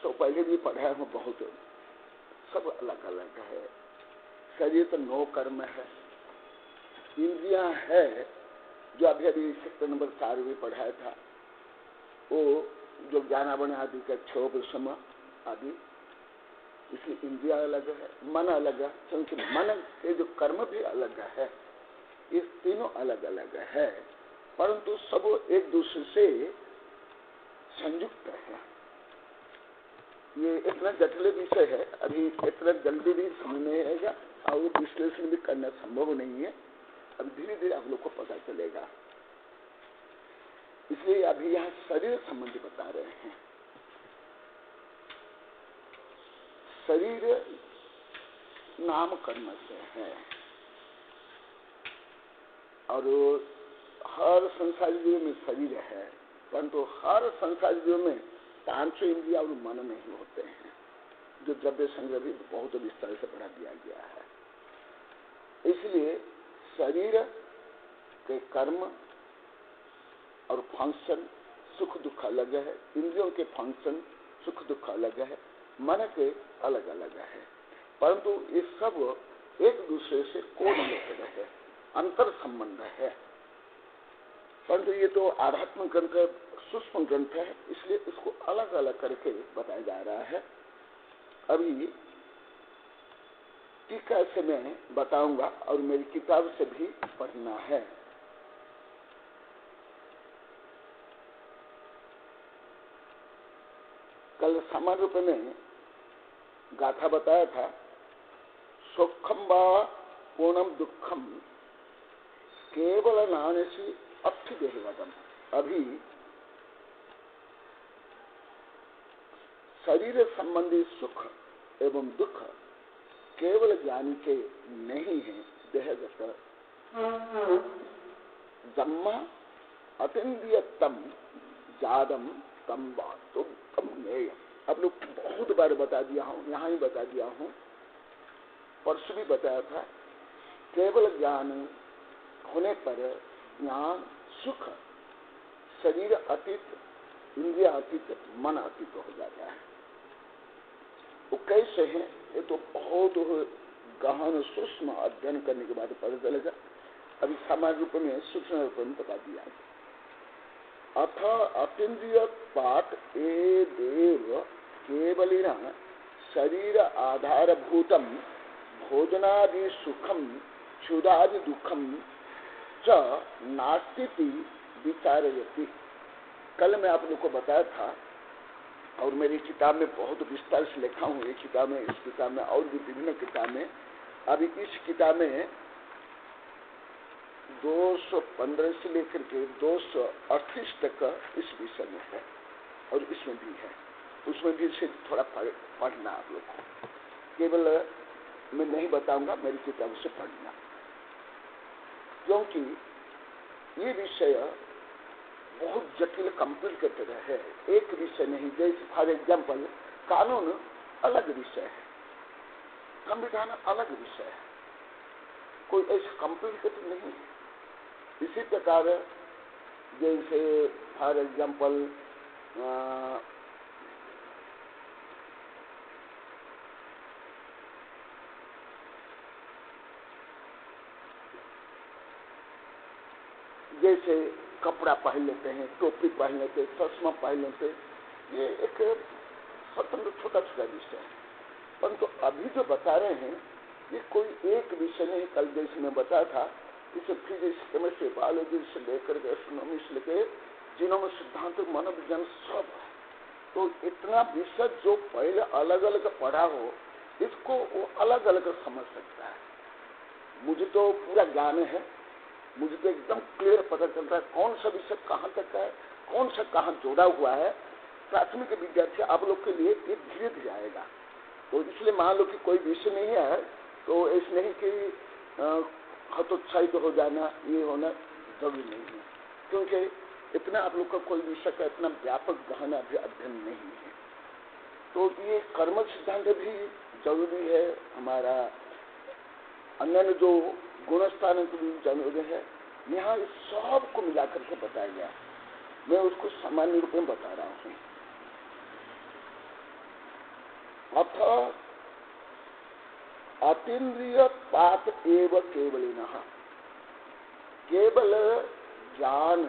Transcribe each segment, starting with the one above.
तो पहले भी पढ़ा हूँ बहुत, सब अलग अलग है। शरीर तो 9 कर्म है, इंद्रियां है जो अभी अभी सेक्टर नंबर 4 में पढ़ाया था, वो जो ज्ञानावरण आदि का 6 विषम आदि, इसलिए इंद्रिया अलग है, मन अलग है, क्योंकि मन के जो कर्म भी अलग है। ये तीनों अलग अलग है, परंतु सब एक दूसरे से संयुक्त है। ये इतना जटिल विषय है, अभी इतना जल्दी भी समझ नहीं आएगा और विश्लेषण भी करना संभव नहीं है। अब धीरे धीरे आप लोग को पता चलेगा। इसलिए अभी यहाँ शरीर संबंधी बता रहे हैं। शरीर नाम कर्म से है और हर संसारी जीव में शरीर है, परंतु हर संसारी जीव में 5 इंद्रिया और मन नहीं होते हैं, जो द्रव्य संग्रह भी बहुत विस्तार से पढ़ा दिया गया है। इसलिए शरीर के कर्म और फंक्शन सुख दुख अलग है, इंद्रियों के फंक्शन सुख दुख अलग है, मन के अलग अलग है, परंतु ये सब एक दूसरे से कोरिलेटेड है, अंतर संबंध है। परंतु ये तो आध्यात्मिक ग्रंथ है, सूक्ष्म ग्रंथ है, इसलिए इसको अलग अलग करके बताया जा रहा है। अभी टीका से मैं बताऊंगा और मेरी किताब से भी पढ़ना है। कल सामान्य रूप में गाथा बताया था, सुखम व पूर्णम दुखम केवल नानसी अस्थि देहवदम। अभी शरीर संबंधी सुख एवं दुख केवल ज्ञानी के नहीं है, देहगत जम्मा अतिंद्रियतम जादम तम बातुम तम नेय। अब लोग बहुत बार बता दिया हूँ, यहाँ ही बता दिया हूँ, परसों भी बताया था। केवल ज्ञान होने पर ज्ञान सुख शरीर अतीत, इंद्रिया अतीत, मन अतीत हो जाता है। वो कैसे है, ये तो बहुत गहन सूक्ष्म अध्ययन करने के बाद पता चलेगा। अभी सामान्य रूप में सूक्ष्म रूप में बता दिया। अथ अतीन्द्रिय पाठ ए देव केवलिना शरीर आधारभूतम भोजनादि सुखम क्षुधादि दुखम च नास्ति विचारयति। कल मैं आप लोग को बताया था और मेरी किताब में बहुत विस्तार से लिखा हूँ, ये किताब में, इस किताब में और भी विभिन्न किताब में। अभी इस किताब में 215 से लेकर के 238 तक इस विषय में है और इसमें भी है, उसमें भी से थोड़ा पढ़ना आप लोग को। केवल मैं नहीं बताऊंगा, मेरी किताब से पढ़ना, क्योंकि ये विषय बहुत जटिल कॉम्प्लिकेटेड है। एक विषय नहीं, जैसे फॉर एग्जाम्पल कानून अलग विषय है, संविधान अलग विषय है, कोई ऐसा कॉम्प्लिकेटेड नहीं है। इसी प्रकार जैसे फॉर एग्जाम्पल जैसे कपड़ा पहन लेते हैं, टोपी पहन लेते, चश्मा पहन लेते, ये एक स्वतंत्र छोटा छोटा विषय है। परंतु अभी जो बता रहे हैं ये कोई एक विषय नहीं। कल जैसे मैं बताया था, इसे फिजिक्स, केमिस्ट्री, बायोलॉजी से लेकर के एस्ट्रोनॉमी से लेकर जीनोम सिद्धांत, मनोविज्ञान सब है। तो इतना विषय जो पहले अलग अलग पढ़ा हो, इसको वो अलग अलग समझ सकता है। मुझे तो पूरा ज्ञान है, मुझे तो एकदम क्लियर पता चलता है कौन सा विषय कहाँ तक है, कौन सा कहाँ जोड़ा हुआ है। प्राथमिक विद्यार्थी आप लोग के लिए ये धीरे धीरे आएगा। तो इसलिए मान लो कि कोई विषय नहीं है तो ऐसे नहीं कि हतोत्साहित हो जाना, ये होना जरूरी नहीं है, क्योंकि इतना आप लोग का कोई विषय का इतना व्यापक गहन अध्ययन नहीं है। तो ये कर्म सिद्धांत भी जरूरी है, हमारा अन्य जो गुणस्थान भी जरूरी है। यहाँ इस सब को मिलाकर के बताया गया, मैं उसको सामान्य रूप में बता रहा हूँ। अथ अतीन्द्रिय पात एव केवलिनः, केवल ज्ञान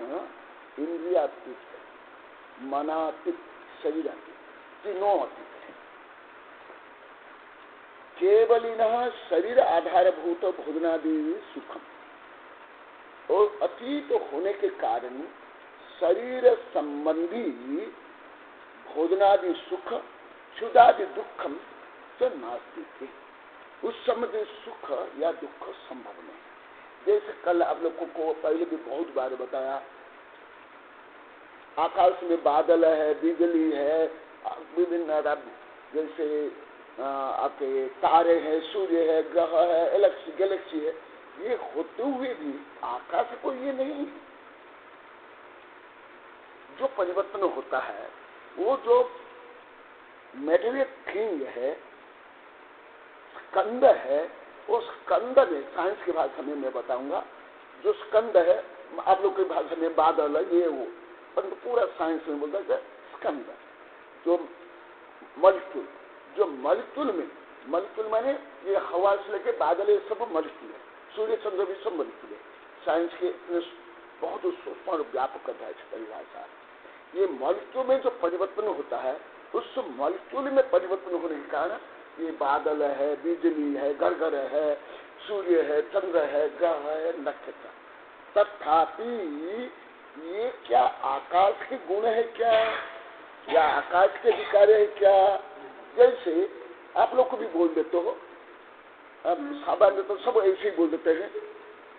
इंद्रियातीत है, मनातीत, शरीरातीत, तीनों अतीत है। केवलिनः शरीर आधारभूत भोजनादि सुखम, और अतीत होने के कारण शरीर संबंधी भोजनादि सुख, क्षुदादि दुखम से नास्ति, उस समय सुख या दुख संभव नहीं। जैसे कल आप लोगों को पहले भी बहुत बार बताया, आकाश में बादल है, बिजली है, विभिन्न जैसे आपके तारे हैं, सूर्य है, ग्रह है, गैलेक्सी है, ये होते हुए भी आकाश को ये नहीं, जो परिवर्तन होता है वो जो मेटेरियल थिंग है, स्कंद है, वो स्कंद में साइंस की भाषा में मैं बताऊंगा, जो स्कंद है आप लोग की भाषा में बादल है, ये वो, परंतु पूरा साइंस में बोलता है स्कंद, जो मॉलिक्यूल, जो मॉलिक्यूल में, मॉलिक्यूल माने ये हवा से लेके बादल, ये सब मॉलिक्यूल है, सूर्य चंद्र भी सब मॉलिक्यूल है। साइंस के बहुत सूक्ष्म और व्यापक है परिभाषा। ये मॉलिक्यूल में जो परिवर्तन होता है, उस मॉलिक्यूल में परिवर्तन होने के कारण ये बादल है, बिजली है, गरगर है, सूर्य है, चंद्र है, ग्रह है, नक्षत्र। तथापि ये क्या आकाश के गुण है क्या, या आकाश के विकार है क्या? जैसे आप लोग को भी बोल देते हो, सामान्य तो सब ऐसे ही बोल देते हैं,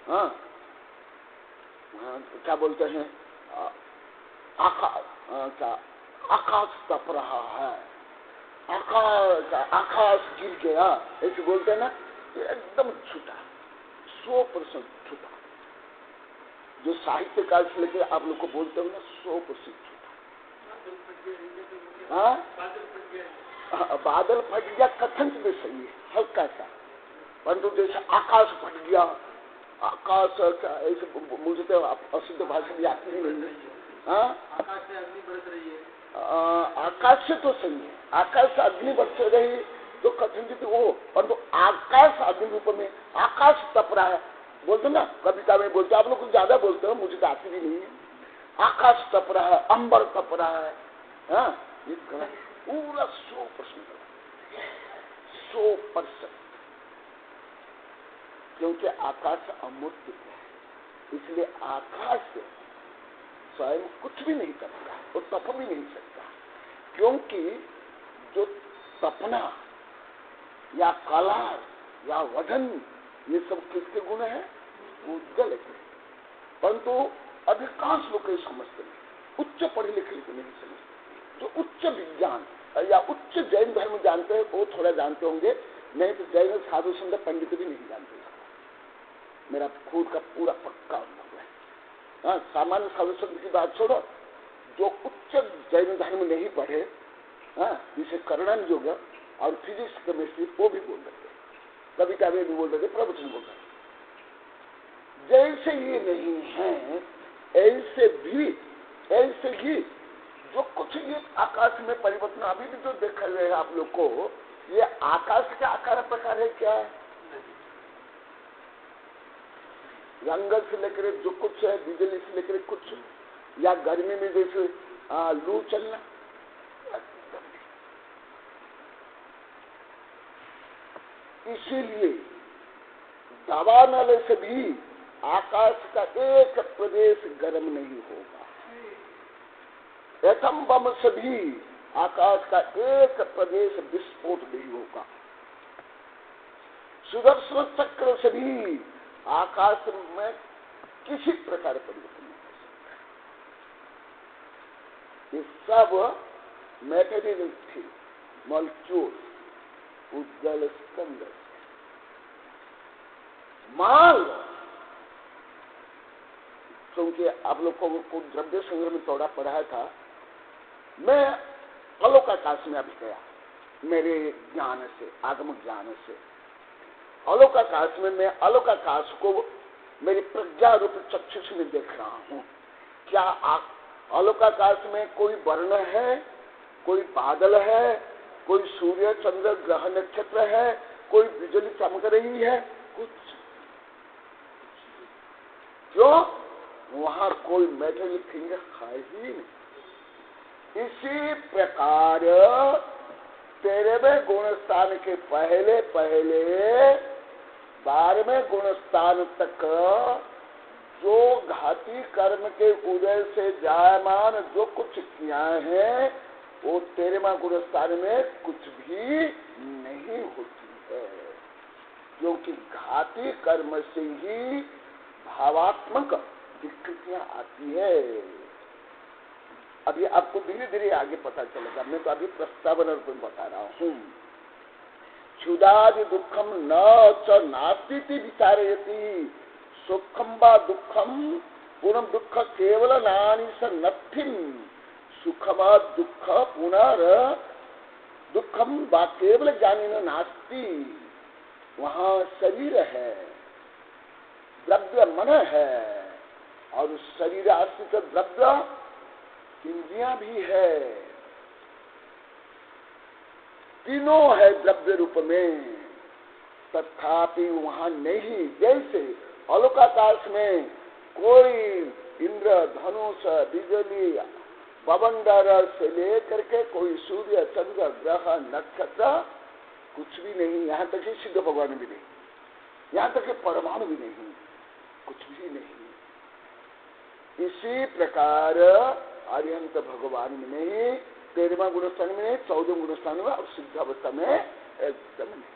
हाँ, क्या बोलते हैं, आकाश तप रहा है, आकाश गिर गया, ऐसे बोलते हैं ना, ये एकदम झूठा, 100% झूठा। जो साहित्यकार से लेके आप लोग को बोलते हो ना, 100% झूठा। बादल फट गया कथन भी सही है, हल्का सा, परंतु जैसे आकाश फट गया, आकाश ऐसे मुझे तो अशुद्ध भाषा भी आती नहीं है। आकाश से अग्नि बरस रही है, आकाश से तो सही है, आकाश से अग्नि बरस रही तो कथन वो, परंतु आकाश अग्नि रूप में आकाश तप रहा है, बोलते ना कविता में बोलते, आप लोग कुछ ज्यादा बोलते हो, मुझे तो आती भी नहीं है। आकाश तप रहा है, अंबर तप रहा है, ये पूरा 100%, 100%, क्योंकि आकाश अमूर्त है, इसलिए आकाश स्वयं कुछ भी नहीं करता, वो तप भी नहीं सकता, क्योंकि जो तपना या कला या वजन, ये सब किसके गुण है? उज्जवल है। परंतु अधिकांश लोग ये समझते नहीं, उच्च पढ़े लिखे को नहीं समझते। जो उच्च विज्ञान या उच्च जैन धर्म जानते हैं वो थोड़ा जानते होंगे, नहीं तो जैन साधु संत पंडित भी नहीं जानते। मेरा खुद का पूरा पक्का अनुभव है। सामान्य साधु संत की बात छोड़ो, जो उच्च जैन धर्म नहीं पढ़े, जिसे करणन योग और फिजिक्स केमिस्ट्री, वो भी बोल देते, कविता में भी बोल देते, प्रवचन बोल देते। जैसे ये नहीं है, ऐसे ही जो कुछ ये आकाश में परिवर्तन अभी भी जो देख रहे हैं आप लोग को, ये आकाश के आकार प्रकार है क्या? जंगल से लेकर जो कुछ है, बिजली से लेकर कुछ, या गर्मी में जैसे लू चलना, इसीलिए दवा नाले से भी आकाश का एक प्रदेश गर्म नहीं होगा, एटम बम से भी आकाश का एक प्रदेश विस्फोट नहीं होगा, सुदर्शन चक्र से भी आकाश में किसी प्रकार परिवर्तन नहीं हो सकता। ये सब मैटेरियल थी, मॉलिक्यूल, उज्जवल स्कंद। मान लो, क्योंकि आप लोगों को द्रव्य संग्रह में थोड़ा पढ़ाया था, मैं अलोकाकाश में अभी गया, मेरे ज्ञान से, आगम ज्ञान से अलोकाकाश में, मैं अलोकाकाश को मेरी प्रज्ञा रूप चक्षुष में देख रहा हूँ। क्या अलोकाकाश में कोई वर्ण है, कोई बादल है, कोई सूर्य चंद्र ग्रह नक्षत्र है, कोई बिजली चमक रही है, कुछ क्यों? वहां कोई मेटल थिंग है ही नहीं। इसी प्रकार 13वें गुण स्थान के पहले पहले 12वें गुण स्थान तक जो घाती कर्म के उदय से जायमान जो कुछ किया है वो 13वां गुण स्थान में कुछ भी नहीं होती है, क्योंकि घाती कर्म से ही भावात्मक विकृतियां आती है। अभी आपको धीरे धीरे आगे पता चलेगा, मैं तो अभी प्रस्तावना रूप में बता रहा हूं। क्षुदादि दुखम न च नास्ति विचारयति, सुखम व दुखम पूर्णम दुख केवल नानी स नथिम, सुखम दुख पुनर दुखम व केवल ज्ञानी न नास्ति। वहां शरीर है, द्रव्य मन है, और उस शरीर आश्रित द्रव्य इंद्रियां भी है, तीनों है द्रव्य रूप में, तथापि वहां नहीं। जैसे अलौकाकाश में कोई इंद्र धनुष बिजली पवनडर से लेकर के कोई सूर्य चंद्र ग्रह नक्षत्र कुछ भी नहीं, यहाँ तक कि सिद्ध भगवान भी नहीं, यहाँ तक कि परमाणु भी नहीं, कुछ भी नहीं। इसी प्रकार अरिहंत भगवान में नहीं, 13वां गुणस्थान में नहीं, 14वें गुणस्थान में और सिद्ध अवस्था में एकदम नहीं,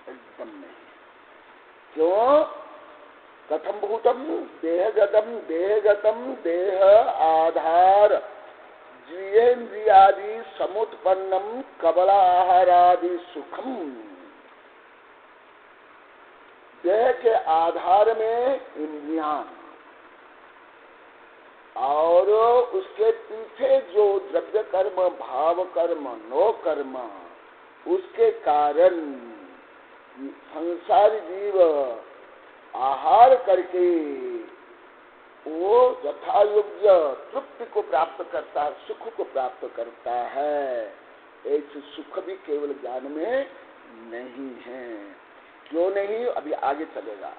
एकदम नहीं। क्यों? कथम भूतम देहगतम देह आधार जीवेन्द्रियादि समुत्पन्नम कबला आहारादि सुखम। देह के आधार में इंद्रियां और उसके पीछे जो द्रव्य कर्म भाव कर्म नो कर्म, उसके कारण संसारी जीव आहार करके वो यथायोग्य तृप्ति को प्राप्त करता है, सुख को प्राप्त करता है। ऐसे सुख भी केवल ज्ञान में नहीं है। क्यों नहीं? अभी आगे चलेगा।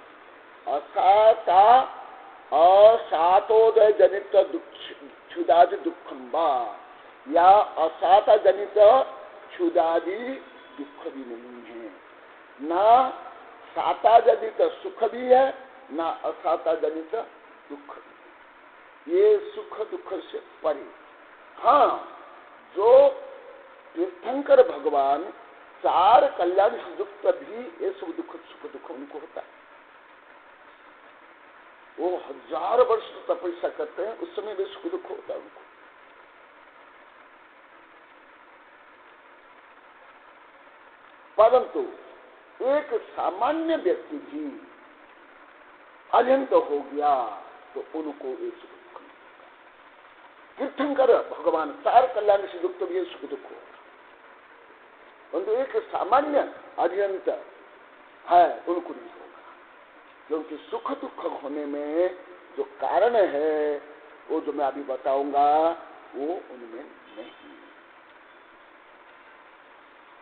असाता असातोदय जनित क्षुदादि दुखम वा, या असाता जनित क्षुदादि दुख भी नहीं है, ना साता जनित सुख भी है, ना असाता जनित दुख भी। ये सुख दुख से परे। हाँ, जो तीर्थंकर भगवान 4 कल्याण से युक्त भी ये सब दुख सुख दुख उनको होता है। वो 1000 वर्ष तपस्या करते हैं, उस समय भी सुख दुख होता है उनको। परंतु एक सामान्य व्यक्ति भी अनंत हो गया तो उनको ये सुख दुख नहीं होगा। तीर्थंकर भगवान 4 कल्याण से युक्त भी सुख दुख होगा, परंतु एक सामान्य अनंत है उनको नहीं होगा, क्योंकि सुख दुख होने में जो कारण है वो जो मैं अभी बताऊंगा वो उनमें नहीं।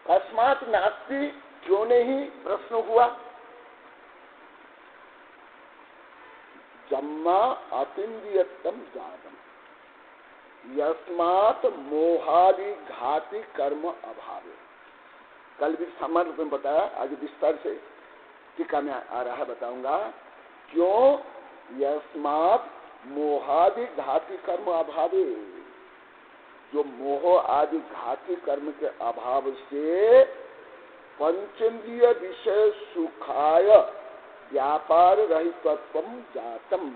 कस्मात नास्ति, क्यों नहीं? प्रश्न हुआ। जन्मा अतिन्द्रियत्तम जातम यस्मात् मोहादि घाति कर्म अभावे। कल भी सामान्य रूप में बताया, आज विस्तार से टीका में आ रहा है, बताऊंगा क्यों। यस्मात् मोहादि घाति कर्म अभावे, जो मोह आदि घाती कर्म के अभाव से पंचेंद्रिय विषय सुखाय व्यापार रहितत्व जातम।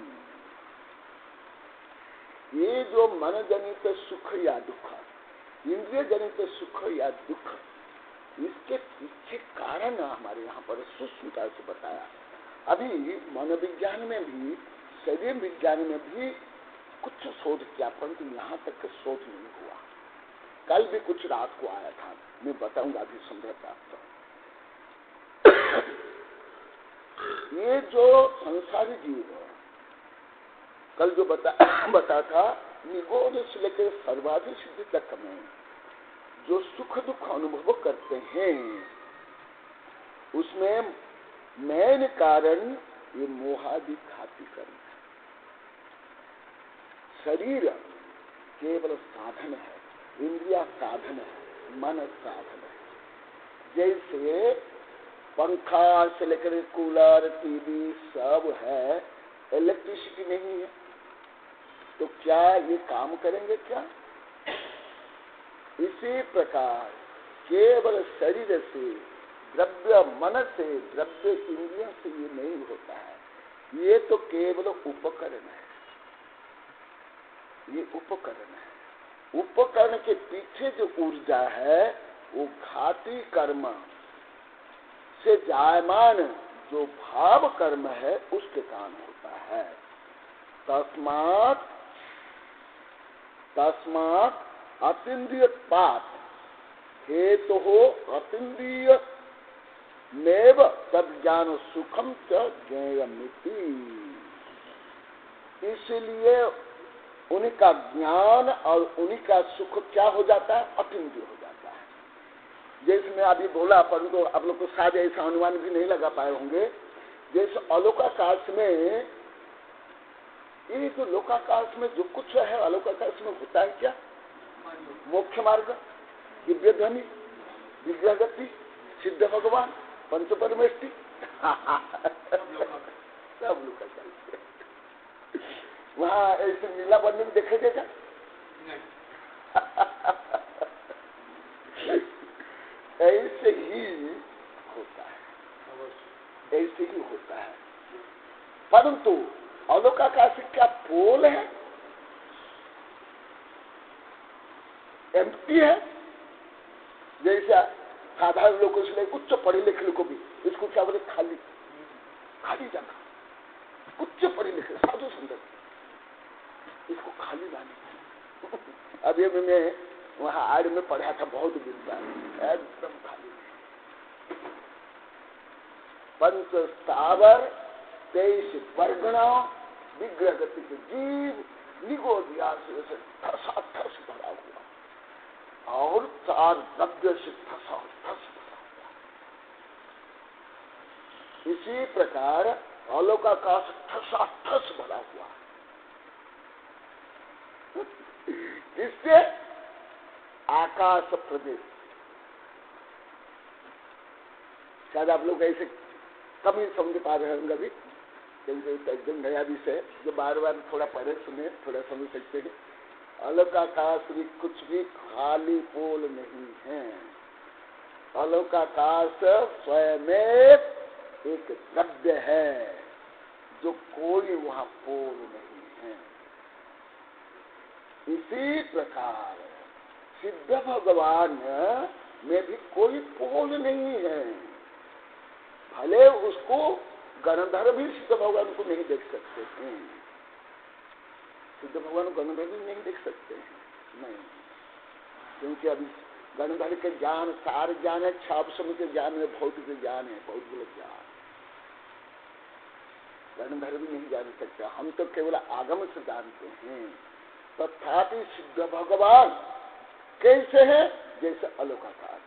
ये जो मन जनित सुख या दुख, इंद्रिय जनित सुख या दुख, इसके पीछे कारण हमारे यहाँ पर सूक्ष्मता से बताया। अभी मनोविज्ञान में भी शरीर विज्ञान में भी कुछ शोध किया, परंतु यहाँ तक शोध नहीं हुआ। कल भी कुछ रात को आया था, मैं बताऊंगा अभी संदेह प्राप्त। ये जो संसारी जीव कल जो बता था, निगोद से लेकर सर्वाधिक सिद्धि तक में जो सुख दुख अनुभव करते हैं उसमें मेन कारण ये मोहादि घाती कर्म है। शरीर केवल साधन है, इंद्रिया साधन है, मन साधन है। जैसे पंखा से लेकर कूलर, टीवी सब है, इलेक्ट्रिसिटी नहीं है तो क्या ये काम करेंगे क्या? इसी प्रकार केवल शरीर से, द्रव्य मन से, द्रव्य इंद्रियों से ये नहीं होता है। ये तो केवल उपकरण है, ये उपकरण है। उपकरण के पीछे जो ऊर्जा है वो घाती कर्म से जायमान जो भाव कर्म है उसके कारण होता है। तस्मात् अतीन्द्रिय पाप हेतु हो अतीन्द्रिय नेव तद ज्ञान सुखम च ज्ञेयमिति। इसलिए उनका ज्ञान और उनका सुख क्या हो जाता है? अतीन्द्रिय हो जाता है। जैसे मैं अभी बोला, परंतु आप लोग को शायद ऐसा अनुमान भी नहीं लगा पाए होंगे। जैसे अलौकाकाश में, ये जो लोकाकाश में जो कुछ है अलौकाकाश में होता है क्या? मोक्ष मार्ग, दिव्य ध्वनि, विग्रह गति, सिद्ध भगवान, पंच परमेष्टि सब लोकाकाश। वहाँ ऐसे नीला वर्ण भी देखा देगा? ऐसे ही होता है, ऐसे ही होता है। परंतु अलौकाकाश क्या पोल है? एम्प्टी है। जैसा साधारण लोगों से लेकर उच्च पढ़े लिखे को भी इसको क्या बोले? खाली, खाली जगह। उच्च पढ़े लिखे साधु संत इसको खाली माने। अभी मैं वहां आड़ में पढ़ा था बहुत दिन बाद, एकदम खाली। पंच स्थावर 23 वर्गणा विग्रह गति के जीव निगोध्यास से ठसा ठस भरा हुआ और 4 द्रव्य से ठसा ठस भरा हुआ। इसी प्रकार अलौकाकाश ठसा ठस भरा हुआ। इससे आकाश प्रदेश, शायद आप लोग ऐसे कम ही समझ पा रहे होंगे अभी, क्योंकि एकदम नया विषय जो बार बार थोड़ा पढ़े सुने थोड़ा समझ सकते हैं। अलौकाकाश भी कुछ भी खाली पोल नहीं है। अलौकाकाश स्वयं एक द्रव्य है जो कोई वहां पोल नहीं है। इसी प्रकार सिद्ध भगवान में भी कोई पोल नहीं है। भले उसको गणधर भी सिद्ध भगवान को नहीं देख सकते हैं, सिद्ध भगवान को गणधर भी नहीं देख सकते हैं, नहीं, क्योंकि अभी गणधर के ज्ञान सार ज्ञान है, छाप समय के ज्ञान है, भौतिक ज्ञान है, भौतिक ज्ञान। गणधर भी नहीं जान सकते, हम तो केवल आगम से जानते हैं। तथापि सिद्ध भगवान कैसे है? जैसे अलौकाकाश।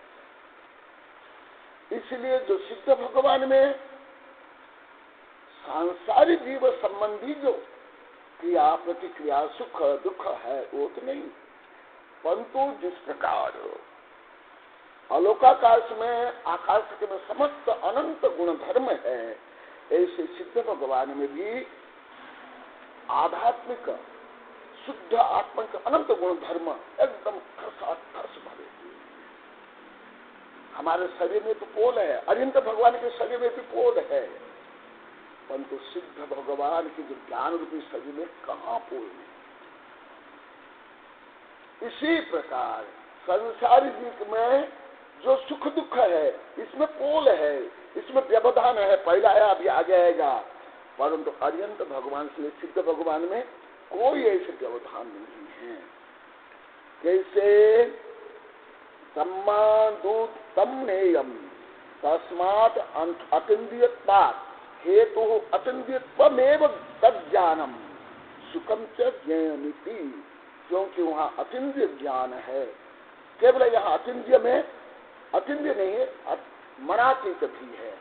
इसलिए जो सिद्ध भगवान में सांसारिक जीव संबंधी जो क्रिया प्रतिक्रिया सुख दुख है वो तो नहीं, परंतु जिस प्रकार अलौकाकाश में आकाश के में समस्त अनंत गुण धर्म है, ऐसे सिद्ध भगवान में भी आध्यात्मिक शुद्ध आत्मिक अनंत गुण धर्म एकदम ठस भरे। हमारे शरीर में तो पोल है, अनंत भगवान के शरीर में भी पोल है, परंतु सिद्ध भगवान की जो ज्ञान रूपी शरीर में कहाँ पोल नहीं। इसी प्रकार संसारी जीव में जो सुख दुख है इसमें पोल है, इसमें व्यवधान है, पहला आया अभी आगे आएगा, परंतु अनंत भगवान से सिद्ध भगवान में कोई ऐसे व्यवधान नहीं है। कैसे? सम्मादूत तमनेयम तस्मात् अतीन्द्रियत्वात् हेतु अतीन्द्रियत्वमेव तज्ज्ञानम सुखम च ज्ञेयमिति। क्योंकि वहां अतीन्द्रिय ज्ञान है, केवल यहाँ अतिंद्रिय में, अतिंद्रिय नहीं है, मनातीत भी है।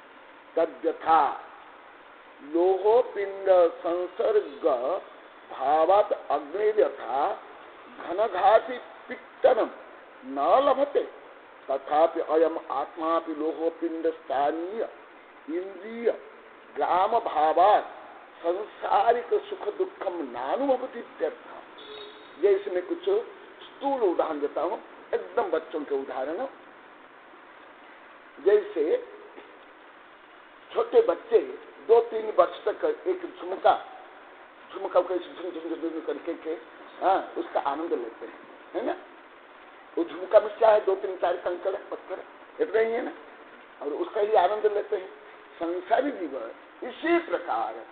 तद्यथा लोहो पिंड संसर्ग भावात अग्निर्यथा घनघाति पित्तनम न लभते तथापि अयम आत्मा लोहो पिंड स्थानीय इंद्रिय ग्राम भावात संसारिक सुख दुखम नानुभवती। ये इसमें कुछ स्थूल उदाहरण देता हूं, एकदम बच्चों के उदाहरण। जैसे छोटे बच्चे 2-3 वर्ष तक एक झुमका को झुम करके उसका आनंद लेते हैं, है ना। वो झुमका में क्या है, 2-3-4 कंकड़ पत्थर इतना ही है ना, और उसका ही आनंद लेते हैं। संसारी जीवन इसी प्रकार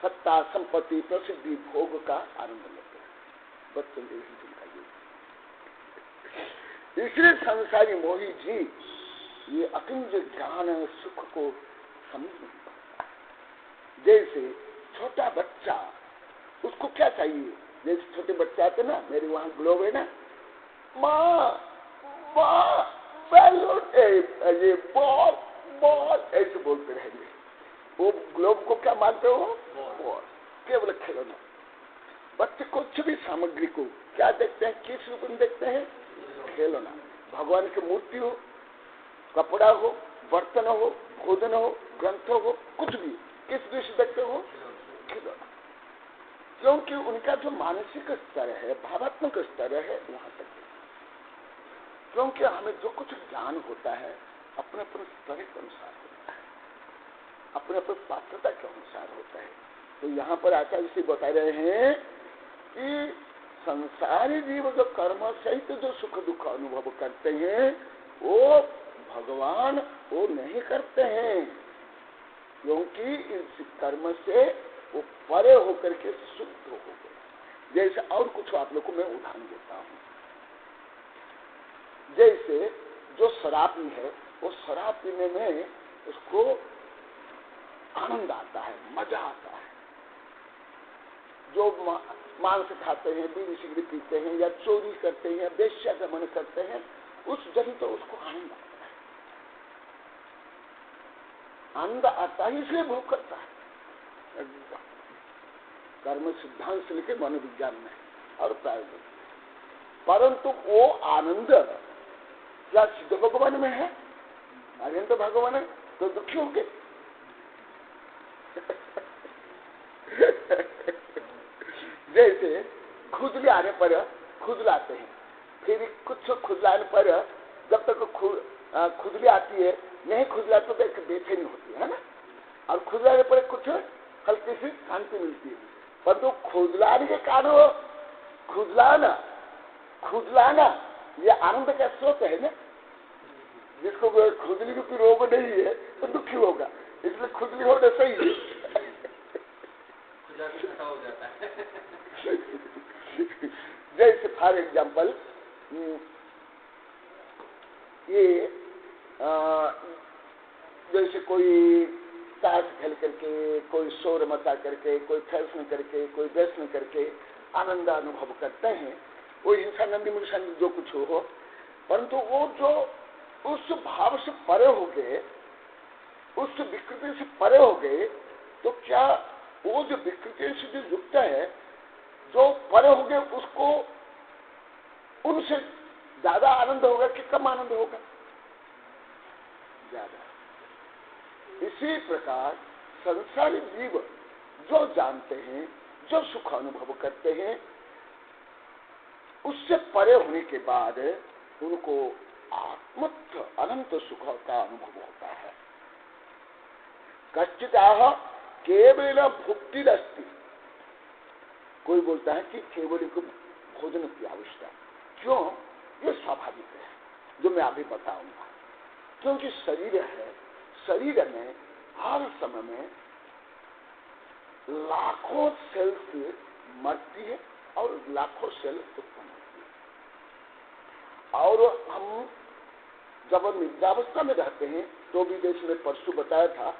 सत्ता संपत्ति प्रसिद्धि भोग का आनंद लेते हैं बच्चों के इसी झुमका। इसलिए संसारी मोही जी ये अकिंज ज्ञान सुख को समझ नहीं पाता। जैसे छोटा बच्चा, उसको क्या चाहिए, जैसे छोटे बच्चे आते ना, मेरे वहां ग्लोब है ना, माँ बैलून, ये बॉल ऐसे बोलते रहेंगे। वो ग्लोब को क्या मानते हो, बॉल, केवल खिलौना। बच्चे कुछ भी सामग्री को क्या देखते हैं, किस रूप में देखते हैं, खिलौना। भगवान की मूर्ति हो, कपड़ा हो, बर्तन हो, भोजन हो, ग्रंथ हो, कुछ भी किस दृष्टि देखते हो, खिलौना। क्योंकि उनका जो मानसिक स्तर है, भावात्मक स्तर है, वहां तक। क्योंकि हमें जो कुछ ज्ञान होता है अपने अपने स्तर के अनुसार होता है, अपने अपने पात्रता के अनुसार होता है। तो यहाँ पर आचार्य जी बता रहे हैं कि संसारी जीव जो कर्म सहित जो सुख दुख अनुभव करते हैं वो भगवान वो नहीं करते हैं, क्योंकि इस कर्म से वो परे होकर के शुद्ध हो गए। जैसे और कुछ आप लोग को मैं उदाहरण देता हूँ। जैसे जो शराबी है, वो शराब पीने में उसको आनंद आता है, मजा आता है। जो मांस खाते हैं, बीड़ी सिगरेट पीते हैं, या चोरी करते हैं, वेश्यागमन करते हैं, उस जगह तो उसको आनंद आता है। आनंद आता है इसलिए भोग करता है। कर्म सिद्धांत से लेकर मनोविज्ञान में और प्रायोगिक, परंतु वो आनंद क्या सिद्ध भगवान में है? अरे तो भगवान है तो दुखी होंगे। जैसे खुजली आने पर खुजलाते हैं, फिर कुछ खुजलाने पर जब तक खुजली आती है, नहीं खुजलाते तो एक बेचैनी होती है ना, और खुजलाने पर कुछ हल्की सी शांति मिलती है। परंतु खुजलाने के कारण खुजलाना ये आनंद का स्रोत है ना। जिसको खुजली रूपी रोग नहीं है तो दुखी होगा, इसलिए खुजली होना सही है। हो जाता है। जैसे फॉर एग्जाम्पल ये जैसे कोई ताश खेल करके, कोई शोर मचा करके, कोई फैशन करके, कोई व्यसन करके आनंद अनुभव करते हैं, वो हिंसा नंदी मुंसा जो कुछ हो, परंतु वो जो उस भाव से परे हो गए, उस विकृति से परे हो गए, तो क्या वो जो विकृति से जो युक्त है, जो परे हो गए, उसको उनसे ज्यादा आनंद होगा कि कम आनंद होगा? ज्यादा। इसी प्रकार संसारी जीव जो जानते हैं, जो सुख अनुभव करते हैं, उससे परे होने के बाद उनको आत्मस्थ अनंत सुख का अनुभव होता है। कश्चिदाह केवल भुक्तिरस्ति, कोई बोलता है कि केवल को भोजन की आवश्यकता। क्यों? ये स्वाभाविक है, जो मैं अभी बताऊंगा। क्योंकि शरीर है, शरीर में हर समय में लाखों सेल्स मरती है और लाखों सेल उत्पन्न होती है। और हम जब निद्रावस्था में रहते हैं तो भी जैसे मैं परसों बताया था,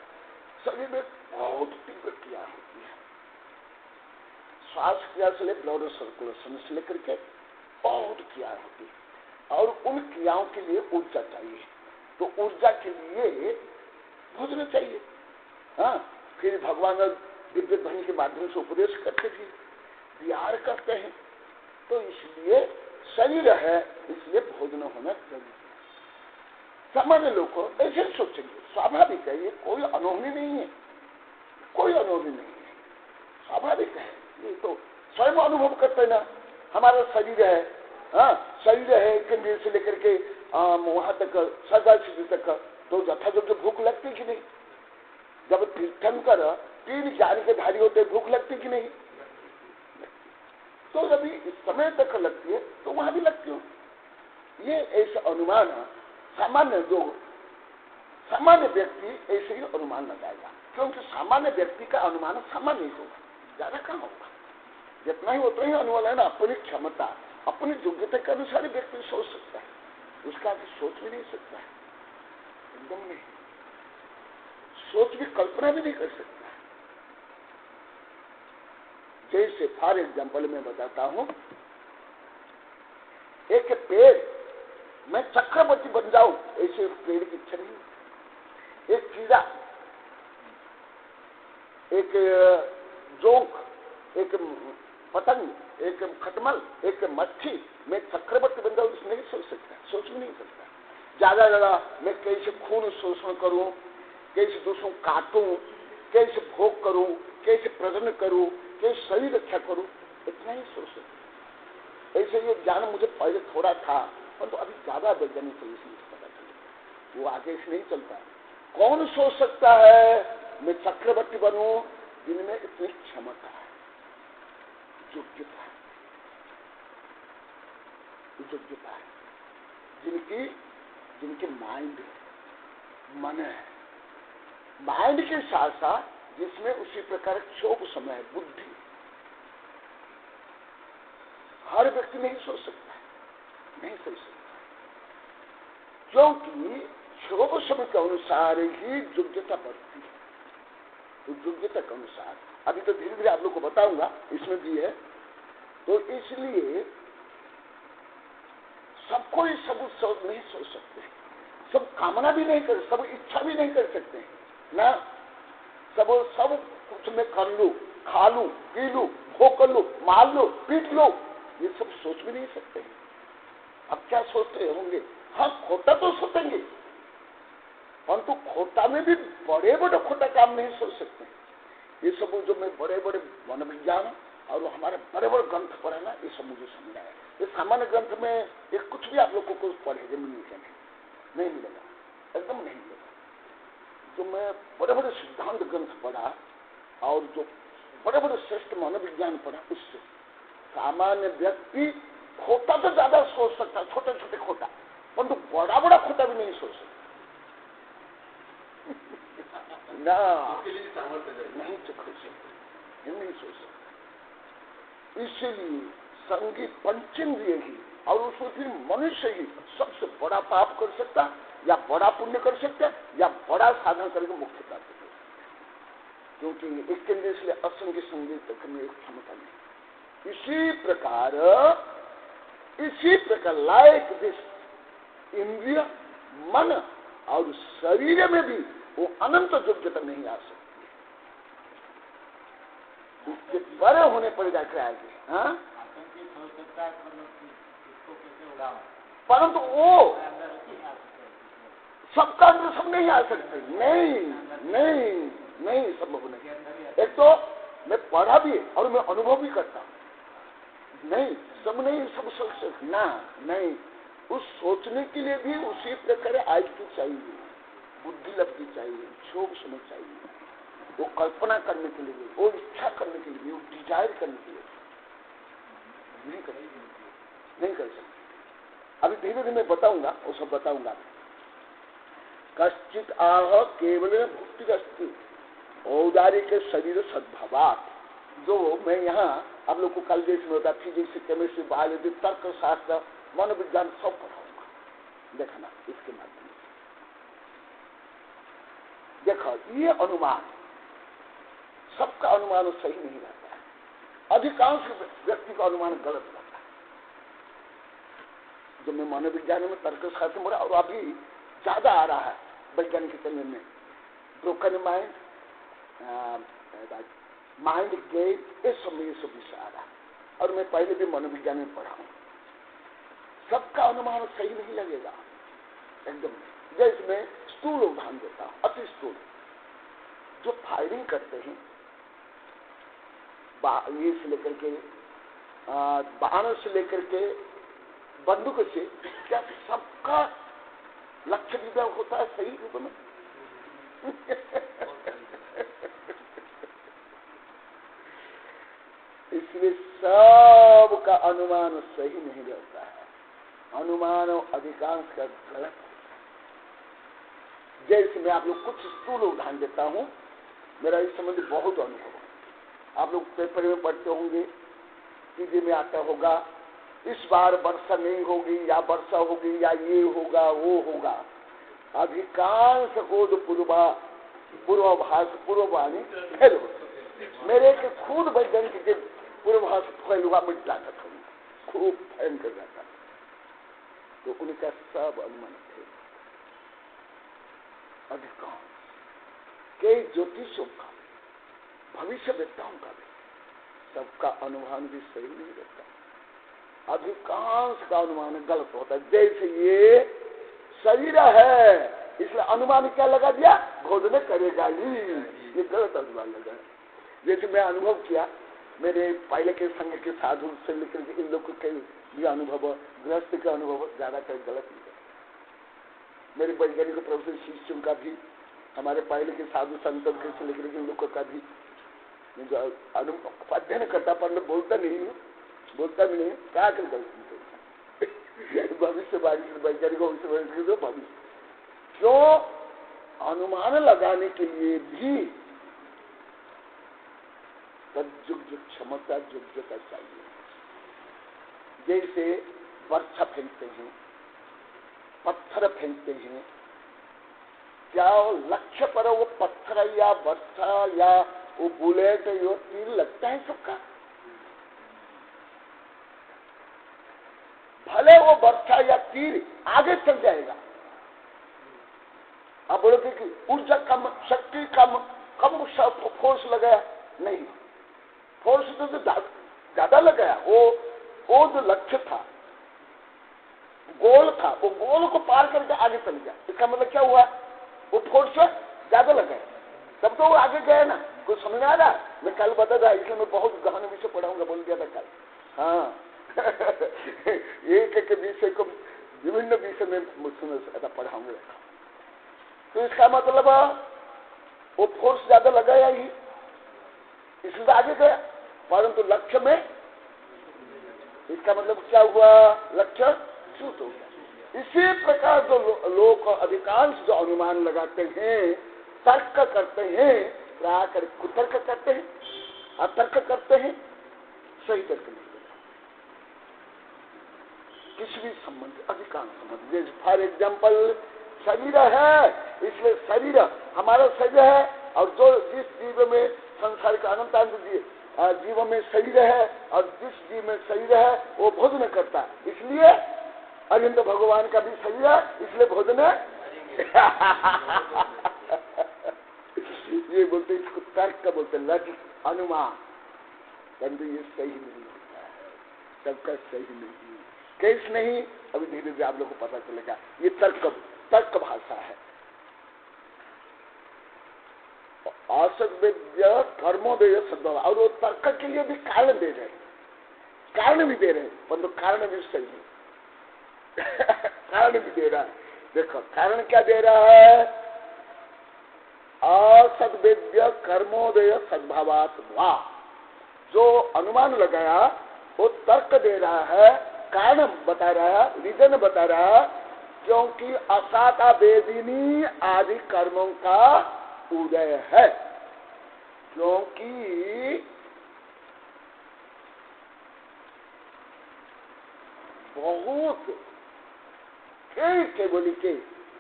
शरीर में बहुत तीव्र क्रिया होती है। श्वास क्रिया से ले ब्लड सर्कुलेशन से लेकर के बहुत क्रिया होती है। और उन क्रियाओं के लिए ऊर्जा चाहिए। तो ऊर्जा के लिए भोजन चाहिए। हाँ, फिर भगवान दिव्य ध्वनि के माध्यम से उपदेश करते थे, विहार करते हैं। तो इसलिए शरीर है, इसलिए भोजन होना चाहिए। सामान्य लोग को ऐसे सोचेंगे, स्वाभाविक है, ये कोई अनोखी नहीं है, कोई अनोखी नहीं है, स्वाभाविक है। ये तो स्वयं अनुभव करते ना, हमारा शरीर है, हाँ शरीर है, केंद्र से लेकर के वहां तक सदा सिद्धि तक, तो यथायोग्य भूख लगती कि नहीं? जब तीर्थंकर 3 ज्ञान के धारी होते, भूख लगती कि नहीं? तो जब इस समय तक लगती है तो वहां भी लगती हो। ये ऐसा अनुमान सामान्य सामान्य व्यक्ति ऐसे ही अनुमान लगाएगा, क्योंकि सामान्य व्यक्ति का अनुमान सामान्य ही होगा, ज्यादा कहाँ होगा। जितना ही उतना ही अनुमान है ना, अपनी क्षमता अपनी योग्यता के अनुसार व्यक्ति सोच सकता है, उसका आगे सोच भी नहीं सकता है, एकदम नहीं, सोच भी कल्पना भी नहीं कर सकता। जैसे फॉर एग्जाम्पल मैं बताता हूं, एक पेड़, मैं चक्रवर्ती बन जाऊं ऐसे पेड़ की इच्छा नहीं। एक कीड़ा, एक जोंक, एक पतंग, एक खटमल, एक मच्छी, मैं चक्रवर्ती बन जाऊं इसमें नहीं सोच सकता, सोच भी नहीं सकता। ज्यादा मैं कैसे खून शोषण करूं, कैसे दूसरों काटूं, कैसे भोग करूं, कैसे प्रजनन करूं, कैसे शरीर रक्षा करूं, इतना ही सोच सकता। ऐसे ये ज्ञान मुझे पहले थोड़ा था, परंतु अभी ज्यादा वैज्ञानिक तरीके से मुझे पता चला, वो आगे से नहीं चलता। कौन सोच सकता है मैं चक्रवर्ती बनूं जिनमें इतनी क्षमता है, योग्यता है, जिनकी माइंड मन है, माइंड के साथ साथ जिसमें उसी प्रकार क्षोभ समय है, बुद्धि। हर व्यक्ति नहीं सोच सकता, नहीं सोच सकता, क्योंकि क्षोभ समय के अनुसार ही योग्यता बढ़ती है। तो योग्यता के अनुसार अभी तो धीरे धीरे आप लोग को बताऊंगा, इसमें भी है। तो इसलिए सबको ही सब नहीं सोच सकते, सब कामना भी नहीं कर, सब इच्छा भी नहीं कर सकते ना, सब कुछ में कर लू, खा लू, पी लू, भोग कर लू, मार लो, पीट लो, ये सब सोच भी नहीं सकते। अब क्या सोचते होंगे? हाँ, खोटा तो सोचेंगे, परंतु खोटा में भी बड़े बड़े खोटा काम नहीं सोच सकते। ये सब जो मैं बड़े बड़े मनोविज्ञान और हमारे बड़े बड़े ग्रंथ पढ़े ना, ये सब मुझे समझ आया। ये सामान्य ग्रंथ में ये कुछ भी आप लोग को पढ़ेगा नहीं मिलेगा, एकदम नहीं मिलेगा। जो मैं बड़े बड़े सिद्धांत ग्रंथ पढ़ा और जो बड़े बड़े श्रेष्ठ मनोविज्ञान पढ़ा, उससे सामान्य व्यक्ति खोटा तो ज्यादा सोच सकता, छोटे छोटे खोटा, परंतु बड़ा बड़ा खोटा भी नहीं सोच सकता ना, नहीं सोच सकता। इसीलिए संगीत पंचेंद्रिय ही, और उसमें फिर मनुष्य ही सबसे बड़ा पाप कर सकता, या बड़ा पुण्य कर सकता, या बड़ा साधन करके मुक्ति प्राप्त कर सकता, क्योंकि इसके लिए इसलिए असंग संगीत करने की क्षमता नहीं। इसी प्रकार लाइक दिस इंद्रिय, मन और शरीर में भी वो अनंत योग्यता नहीं आ सकती, इसके बड़े होने पर जाकर आएगी। हाँ, परंतु वो सबका अंदर सब नहीं आ सकते, नहीं संभव नहीं। एक तो मैं पढ़ा भी और मैं अनुभव भी करता हूं, नहीं सब नहीं, सब सोच सकते ना, नहीं। उस सोचने के लिए भी उसी प्रकार आईक्यू चाहिए, बुद्धि लब्धि चाहिए, क्षोभ समझ चाहिए, वो कल्पना करने के लिए, वो इच्छा करने के लिए, वो डिजायर करने के लिए नहीं कर सकते। अभी धीरे धीरे मैं बताऊंगा, वो सब बताऊंगा। कश्चित आह केवल भुक्ति अस्ति औदारिक शरीर सद्भावात, जो मैं यहाँ आप लोग को कल जैसे में होता फिजिक्स, केमिस्ट्री, बायोलॉजी, तर्क शास्त्र, मनोविज्ञान सब पढ़ाऊंगा, देखना इसके माध्यम से। देखो ये अनुमान, सबका अनुमान सही नहीं रहता है, अधिकांश व्यक्ति का अनुमान गलत रहता है। जो मैं मनोविज्ञान में तर्क शास्त्र में और अभी ज्यादा आ रहा है वैज्ञानिक चलन में, ब्रोकन माइंड, माइंड गेम, ये सब विषय आ रहा है। और मैं पहले भी मनोविज्ञान में पढ़ा हूं। सबका अनुमान सही नहीं लगेगा एकदम। जैसे मैं स्थूल उदाहरण देता हूं, अति स्थूल, जो फायरिंग करते हैं ये से लेकर के बाण से लेकर के बंदूक से, क्या सबका लक्ष्य विदा होता है सही रूप में? इसलिए सबका अनुमान सही नहीं रहता है। अनुमान अधिकांश का गलत है। जैसे मैं आप लोग कुछ स्थूल उदाहरण देता हूं, मेरा इस संबंधी बहुत अनुभव है। आप लोग पेपर में पढ़ते होंगे, टीवी में आता होगा, इस बार वर्षा नहीं होगी या वर्षा होगी या ये होगा वो होगा। अधिकांश को जो पूर्ववाणी फेल हो। मेरे के खुद वैज्ञानिक के पूर्वाभास फैल हुआ, मिट जाता था, खूब भयंकर जाता था। तो उनका सब अनुमान थे। अधिकांश कई ज्योतिषों का, भविष्य वेत्ताओं का भी, सबका अनुमान भी सही नहीं रहता। अधिकांश का अनुमान गलत होता है। जैसे ये शरीर है, इसलिए अनुमान क्या लगा दिया, भोजन करेगा ही, ये गलत अनुमान लगा। जैसे मैं अनुभव किया, मेरे पहले के संघ के साधु से लेकर इन लोग के ये अनुभव, गृहस्थ का अनुभव ज्यादा कर गलत नहीं है। मेरे वैज्ञानिक प्रोफेसर शिष्यों का भी, हमारे पहले के साधु संतों के से लेकर इन लोगों का भी अध्ययन करता, पर मैं बोलता भी नहीं, क्या कर गलती भविष्यवाणी वैज्ञानिकों से भविष्य क्यों अनुमान लगाने के लिए भी जो क्षमता योग्यता चाहिए। जैसे वर्षा फेंकते हैं, पत्थर फेंकते हैं, क्या लक्ष्य पर वो पत्थर या वर्षा या वो बुलेट या तीर लगता है सबका? भले वो वर्षा या तीर आगे चल जाएगा, आप बोलोगे कि ऊर्जा कम, शक्ति कम फोर्स लगाया, नहीं, फोर्स तो ज्यादा लगाया। वो जो लक्ष्य था, गोल था, वो गोल को पार करके आगे चल गया। इसका मतलब क्या हुआ, वो फोर्स ज्यादा लगाया, तब तो वो आगे गया ना। कुछ समझ में आ रहा? मैं कल बता था, इसलिए मैं बहुत गहन विषय पढ़ाऊंगा, बोल दिया था कल। हाँ एक विषय को विभिन्न विषय में पढ़ाऊंगा। तो इसका मतलब वो फोर्स ज्यादा लगाया ही, इसलिए आगे गया, परंतु लक्ष्य में, इसका मतलब क्या हुआ, लक्ष्य च्युत हो गया। इसी प्रकार जो लोग अधिकांश जो अनुमान लगाते हैं, तर्क करते हैं, क्या कर कुतर्क करते हैं, अतर्क करते हैं, सही तर्क नहीं देता किसी भी संबंध, अधिकांश संबंध। जैसे फॉर एग्जाम्पल शरीर है, इसलिए शरीर हमारा शरीर है, और जो जिस जीव में संसार का अनंत जीवों में शरीर है, और जिस जीव में शरीर है वो भोजन करता है, इसलिए अनंत भगवान का भी शरीर है, इसलिए भोजन ये बोलते, इसको तर्क का बोलते, लॉजिक, अनुमान। परंतु ये सही नहीं होता है, सबका सही नहीं, कैस नहीं। अभी धीरे धीरे आप लोग को पता चलेगा। ये तर्क भाषा है। असद्विद्य कर्मोदय सद्भाव, और वो तर्क के लिए भी कारण दे रहे, कारण भी दे रहे, परंतु कारण भी सही नहीं कारण भी दे रहा है। देखो कारण क्या दे रहा है, असद्विद्य कर्मोदय सद्भावात् वा, जो अनुमान लगाया वो तर्क दे रहा है, कारण बता रहा है, रीजन बता रहा है, क्योंकि असाता वेदिनी आदि कर्मों का उदय है। क्योंकि बहुत केवल के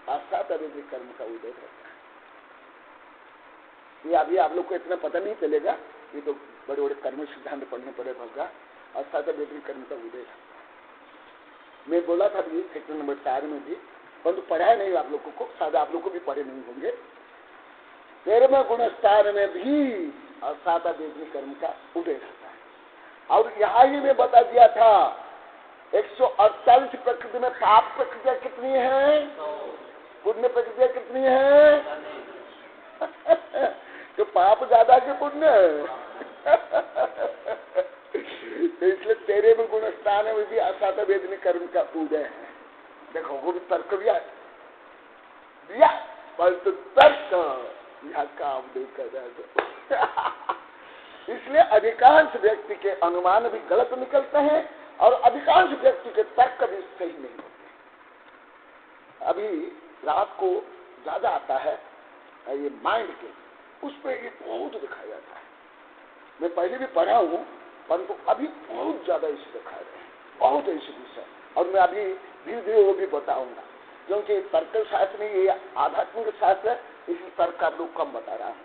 असाता वेदिक कर्म का उदय है। ये अभी आप लोग को इतना पता नहीं चलेगा, ये तो बड़े बड़े कर्म सिद्धांत पढ़ने पड़ेगा। असाता वेदिक कर्म का उदय है। मैं बोला था भी सेक्टर नंबर 4 में भी, परंतु पढ़ाया नहीं आप लोगों को, शायद आप लोग को भी पढ़े नहीं होंगे। 13वें गुण स्थान में भी असाता वेदनी कर्म का उदय रहता है। और यहाँ ही मैं बता दिया था 148 प्रकृति में पाप प्रक्रिया कितनी है, पुण्य प्रक्रिया कितनी है? तो पाप ज्यादा के पुण्य तो इसलिए 13वें गुण स्थान में भी असाता वेदनी कर्म का उदय है। देखो वो भी तर्क दिया परंतु तर्क यहाँ काम नहीं कर रहा। इसलिए अधिकांश व्यक्ति के अनुमान भी गलत निकलते हैं और अधिकांश व्यक्ति के तर्क भी सही नहीं होते। अभी रात को ज्यादा आता है ये माइंड के, उस पर ये बहुत दिखाया जाता है। मैं पहले भी पढ़ा हूँ परंतु अभी बहुत ज्यादा इसे दिखा रहे हैं, बहुत ऐसे विषय, और मैं अभी धीरे धीरे वो भी बताऊंगा, क्योंकि तर्क शास्त्र में ये आध्यात्मिक शास्त्र है, इसलिए तर्क आप लोग कम बता रहा हूँ।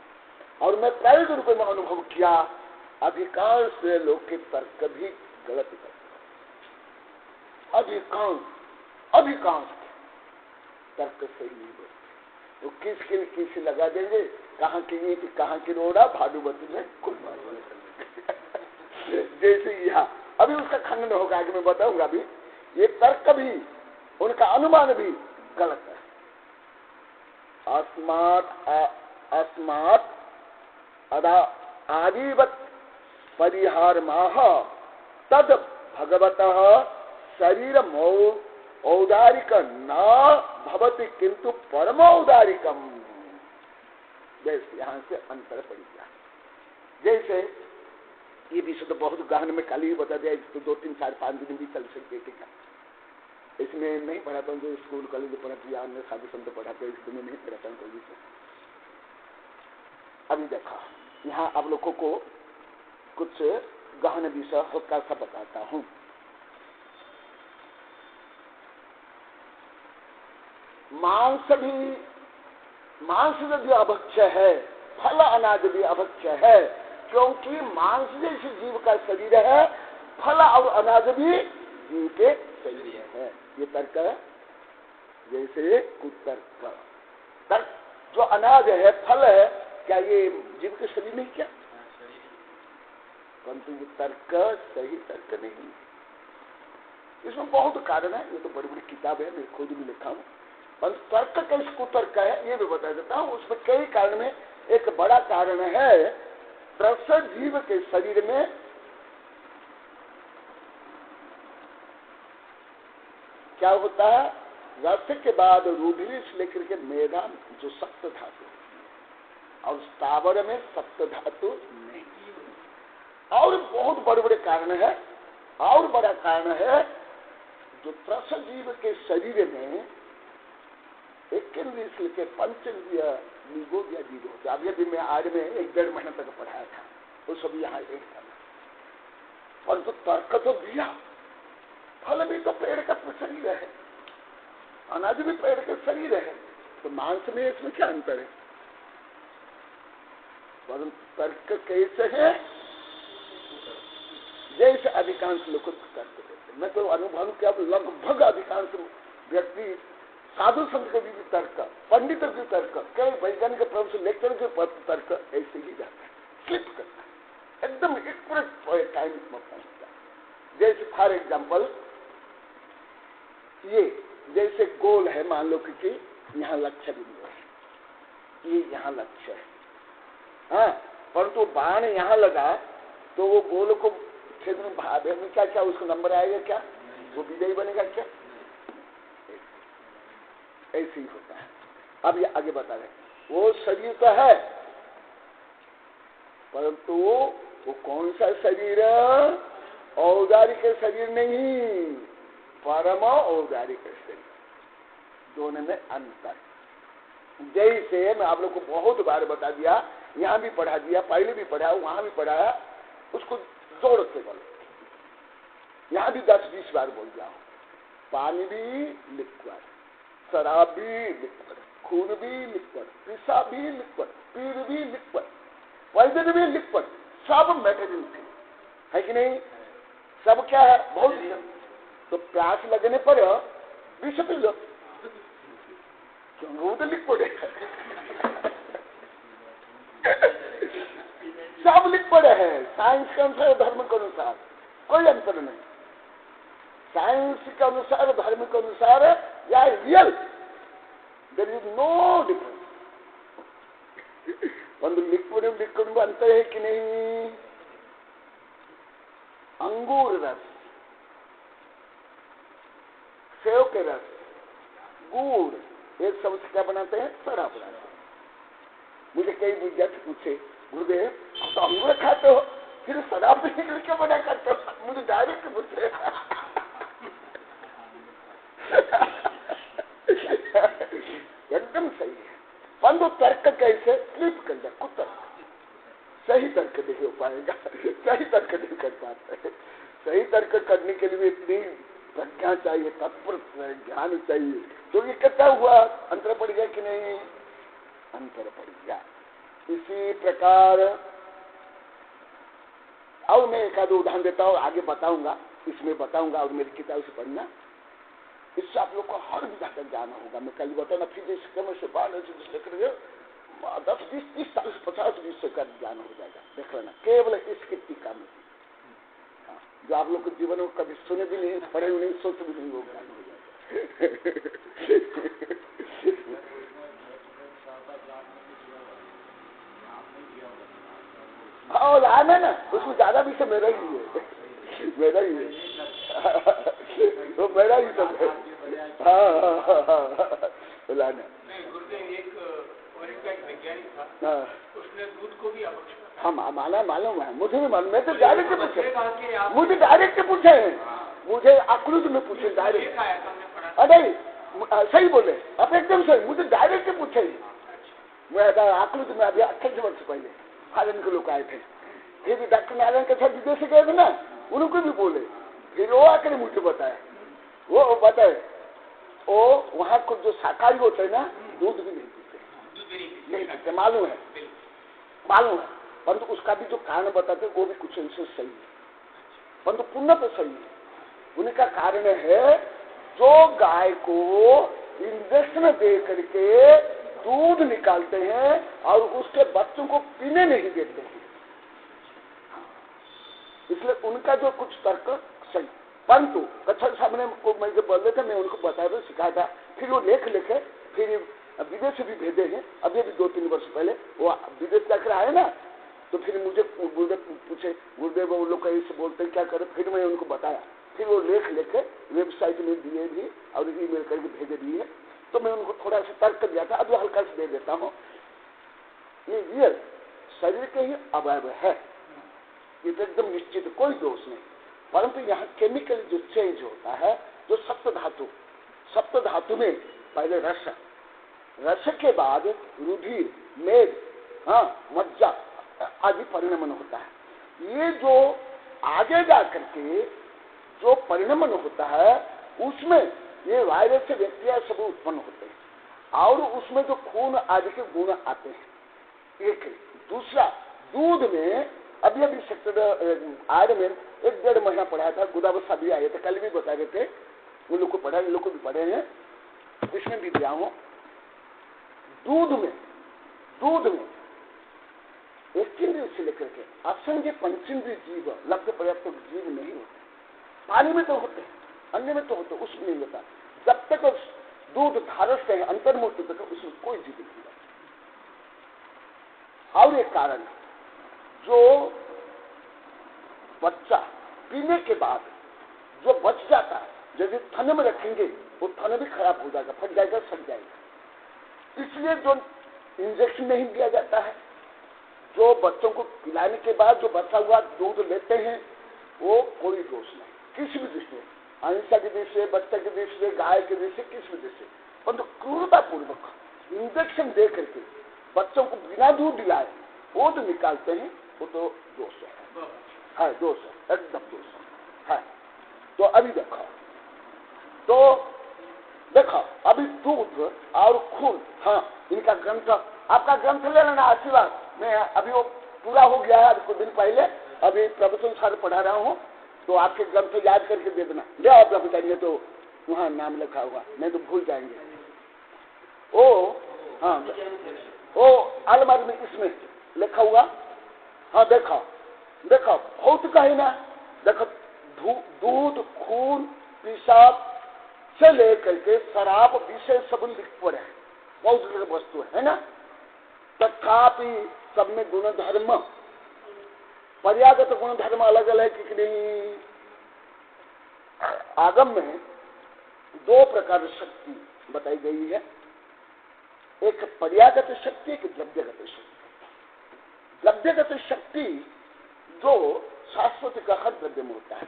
और मैं प्रायोगिक रूप में अनुभव किया अधिकांश लोग के तर्क भी गलत करते, अधिकांश तर्क सही नहीं बोलते। वो किस लगा देंगे, कहाँ की ईंट कहाँ की रोड़ा, भादुवती में कुल जैसे यहाँ अभी उसका खंडन होगा, आगे मैं बताऊंगा। अभी ये तर्क भी, उनका अनुमान भी गलत है। अस्मात् आदिवत परिहार माह तद भगवतः शरीर औदारिक न भवति किंतु परम औदारिकम। जैसे यहाँ से अंतर पड़ गया। जैसे ये विषय तो बहुत गहन में कल ही बता दिया, तो 2, 3, 4, 5 दिन भी चल सकते थे। इसमें नहीं पढ़ाता हूँ, जो स्कूल कॉलेज में पढ़ाती है, अन्य साधु संत पढ़ाते हैं, इसमें नहीं पढ़ाता हूँ कभी से। अभी देखा यहाँ आप लोगों को कुछ गहन विषय हल्का सा बताता हूँ। मांस यदि अभक्ष्य है, फल अनाज भी अभक्ष्य है, क्योंकि मांस जैसे जीव का शरीर है, फल और अनाज भी जीव के शरीर है। ये तर्क है। जैसे कुतर्क, तर्क जो अनाज है, फल है, क्या ये जीव के शरीर नहीं? क्या परंतु ये तर्क सही तर्क नहीं। इसमें बहुत कारण है, ये तो बड़ी बड़ी किताब है, मैं खुद भी लिखा हूँ। परंतु तर्क कैसे कुतर्क है ये भी बता देता हूँ। उसमें कई कारण में एक बड़ा कारण है, प्रसव जीव के शरीर में क्या होता है, रस के बाद रूधिर से लेकर के मेदा जो सप्त धातु, और स्थावर में सप्त धातु नहीं। और बहुत बड़े बड़े कारण है। और बड़ा कारण है, जो प्रसव जीव के शरीर में एक केंद्रीय से लेकर पंचेंद्रिय निगोद या जीव होता है। अभी मैं आज में 1-1.5 महीने तक पढ़ाया था, वो सभी यहाँ एक था। परंतु तर्क तो दिया, फल भी तो पेड़ का शरीर है, अनाज भी पेड़ का शरीर है, तो मांस में इसमें क्या अंतर है? परंतु तर्क कैसे है? जैसे अधिकांश लोग तर्क देते, मैं तो अनुभव किया, लगभग अधिकांश व्यक्ति साधु संत के भी तर्क, पंडित के तर्क, कई वैज्ञानिक प्रोफेसर लेक्चर के तर्क ऐसे ही जाता है, स्लिप करता है, एकदम एक्यूरेट टाइम में पहुंचता है। जैसे फॉर एग्जाम्पल ये जैसे गोल है, मान लो कि यहाँ लक्ष्य बिंदु है, ये यहाँ लक्ष्य है, हाँ, परंतु बाण यहाँ लगा तो वो गोल को छेद में भावे में क्या क्या उसको नंबर आएगा, क्या वो विजयी बनेगा? क्या ऐसे ही होता है। अब ये आगे बता रहे, वो शरीर तो है, परंतु वो कौन सा शरीर? औदारिक शरीर नहीं, परम औदारिक शरीर, दोनों में अंतर। जैसे मैं आप लोग को बहुत बार बता दिया, यहाँ भी पढ़ा दिया, पहले भी पढ़ा, वहां भी पढ़ाया, उसको जोड़ के बोलो। यहाँ भी 10-20 बार बोल दिया। पानी भी लिक्विड, शराब भी लिक्विड, खून भी लिक्विड, पेशाब भी लिक्विड, पीर भी लिक्विड, पॉइजन भी लिक्विड, सब मेटेरियल है कि नहीं? सब क्या है? बहुत तो प्यास लगने पर विष पी लो, क्यों? वो तो लिक्विड है, सब लिक्विड है। साइंस के अनुसार, धर्म के अनुसार कोई अंतर नहीं। साइंस के अनुसार, धर्म के अनुसार या real, there is no difference. ಒಂದು लिक्विड लिक्विड में अंतर है कि नहीं? अंगूर रस, सेव के रस, गुड़, एक शब्द से क्या बनाते हैं? शराब बनाते हैं। मुझे कई विद्यार्थी पूछे, गुरुदेव आप तो अंगूर खाते हो, फिर शराब पीने के लिए क्यों मना करते हो? मुझे डायरेक्ट पूछे। एकदम सही है, परंतु तर्क कैसे स्लिप कर जाए? कुतर्क, सही तर्क नहीं हो पाएगा, सही तर्क नहीं कर पाते। सही तर्क करने के लिए इतनी प्रज्ञा चाहिए, तत्पर ज्ञान चाहिए। तो ये कितना हुआ? अंतर पड़ गया कि नहीं? अंतर पड़ गया। इसी प्रकार और मैं एक आध उदाहरण देता हूँ, आगे बताऊंगा, इसमें बताऊंगा और मेरी किताब से पढ़ना, इससे आप लोग को हर विधा का ज्ञान होगा। मैं कल बताऊंगा, फिजिक्स केमिस्ट्री बायोलॉजी लेकर 10, 20, 30, 40, 50 विषय का ज्ञान हो जाएगा। देख लेना, केवल इसकी टीका में, जो आप लोग के जीवन में कभी सुने भी नहीं, पढ़े भी नहीं, सोच भी नहीं, वो ज्ञान हो जाएगा। और आम है ना, उसमें ज्यादा भी से मेरा ही है, मेरा ही है, वो मेरा ही सब है। हाँ, बुलाना। एक वैज्ञानिक था, उसने दूध को भी हाँ मालूम है, मुझे भी मालूम। मैं तो डायरेक्ट पूछे, मुझे डायरेक्ट पूछे, मुझे आक्रोश में पूछे डायरेक्ट। अरे सही बोले आप, एकदम सही, मुझे डायरेक्ट पूछे। मैं आक्रोश में अभी 28 वर्ष पहले फॉरेन के लोग आए थे, फिर डॉक्टर नारायण के साथ विदेश गए थे ना, उनको भी बोले, फिर वो आकर मुझे बताया, वो बताए वो वहाँ कुछ जो शाकाहारी होते हैं ना, दूध भी नहीं पीते, नहीं पीते, मालूम है, परंतु उसका भी जो कारण बताते वो भी कुछ अंश सही है, परंतु पूर्ण तो सही है। उनका कारण है, जो गाय को इंजेक्शन दे करके दूध निकालते हैं और उसके बच्चों को पीने नहीं देते हैं, इसलिए उनका जो कुछ तर्क सही। परंतु कच्छप साहब ने को मैं जो बोल रहे थे, मैं उनको बताया था, सिखाया था, फिर वो लेख लिखे, फिर विदेश से भी भेजे हैं। अभी 2-3 वर्ष पहले वो विदेश जाकर आए ना, तो फिर मुझे गुरुदेव पूछे, गुरुदेव वो लोग ऐसे बोलते हैं, क्या करें? फिर मैं उनको बताया, फिर वो लेख लिखे वेबसाइट में दिए भी और ईमेल करके भेजे दिए। तो मैं उनको थोड़ा सा तर्क दिया था, अभी हल्का से दे देता हूँ। ये रियल शरीर के ही अवयव है, ये तो एकदम निश्चित, कोई दोष नहीं। परंतु यहाँ केमिकल जो चेंज होता है, जो सप्त धातु में पहले रस के बाद रुधिर, मेद, मज्जा आदि परिणमन होता है। ये जो आगे जा करके जो परिणमन होता है, उसमें ये वायरस से बैक्टीरिया सब उत्पन्न होते हैं और उसमें जो खून आदि के गुण आते हैं। एक दूसरा, दूध में अभी सेक्टर आयर में 1-1.5 महीना पढ़ाया था, गुदावस्था भी आए थे, कल भी बता रहे थे, उन लोग को पढ़ा, इन लोग को भी पढ़े हैं, इसमें भी दिया हूं। दूध में इंद्रिय से लेकर के असंख्य पंचेंद्रिय जीव, लब्ध पर्याप्त जीव नहीं होते। पानी में तो होते हैं, अन्य में तो होते, उसमें नहीं होता। जब तक दूध धारस है अंतर्मुक्त तक उसमें कोई जीव नहीं होता। और एक कारण, जो बच्चा पीने के बाद जो बच जाता है, यदि थन में रखेंगे वो थन भी खराब हो जाएगा, फट जाएगा, सड़ जाएगा। इसलिए जो इंजेक्शन नहीं दिया जाता है, जो बच्चों को पिलाने के बाद जो बचा हुआ दूध लेते हैं, वो कोई दोष नहीं, किसी भी दृष्टि से, अहिंसा की दृष्टि से, बच्चे की दृष्टि से, गाय की दृष्टि से, किसी भी दृष्टि से, परंतु क्रूरतापूर्वक इंजेक्शन दे करके बच्चों को बिना दूध दिलाए वो जो निकालते हैं, वो तो दोष है, दोष है, एकदम दोष है। तो अभी देखो अभी दूध और खून, इनका ग्रंथ, आपका ग्रंथ ले लेना आशीर्वाद। मैं अभी वो पूरा हो गया है, कुछ दिन पहले, अभी प्रवचन सारे पढ़ा रहा हूँ, तो आपके ग्रंथ याद करके दे देना, ले आओ ब्रह्मचारी, तो वहां नाम लिखा होगा, नहीं तो भूल जाएंगे। ओ हाँ, ओ अलमारी में इसमें लिखा हुआ, हाँ देखो देखो बहुत कहीं ना, देखो दूध, खून, पेशाब से लेकर के शराब विषय सब लिख पड़े हैं, बहुत वस्तु है ना। तथापि सब में गुण धर्म, पर्यागत गुण धर्म अलग अलग है कि नहीं। आगम में दो प्रकार शक्ति बताई गई है, एक पर्यागत शक्ति, एक द्रव्यगत शक्ति। द्रव्यगत शक्ति जो शाश्वत का हर द्रव्य में होता है,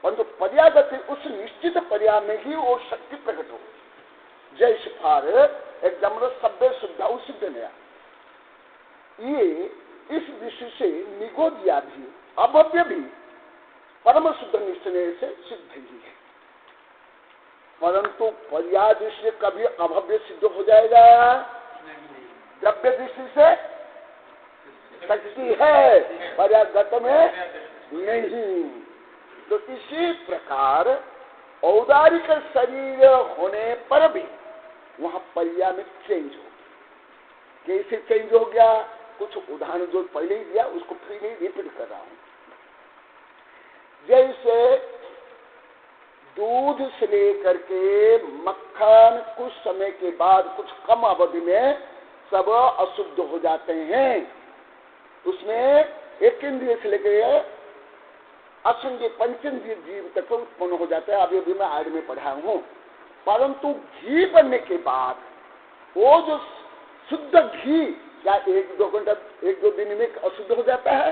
परंतु पर्यागत उस निश्चित पर्याय में ही वो शक्ति प्रकट हो। जैसे फार एकदम सभ्य शुद्धा सिद्ध नया, ये इस दृष्टि से निगोदिया भी अभव्य भी परम शुद्ध निश्चय से सिद्ध ही है, परंतु पर्याय दृष्टि से कभी अभव्य सिद्ध हो जाएगा? द्रव्य दृष्टि से शक्ति है, पर्यागत में नहीं। तो इसी प्रकार औदारिक शरीर होने पर भी वहां पर्याय में चेंज हो। कैसे चेंज हो गया? कुछ उदाहरण जो पहले ही दिया उसको फिर नहीं रिपीट कर रहा हूं। जैसे दूध से लेकर के मक्खन कुछ समय के बाद, कुछ कम अवधि में सब अशुद्ध हो जाते हैं। उसमें एक इंद्रिय से लेकर असंज्ञ पंचेंद्रिय जीव तक उत्पन्न हो जाता है। अभी अभी मैं आड़ में पढ़ा हूं। परंतु घी बनने के बाद वो जो शुद्ध घी क्या एक दो घंटा, एक दो दिन में अशुद्ध हो जाता है?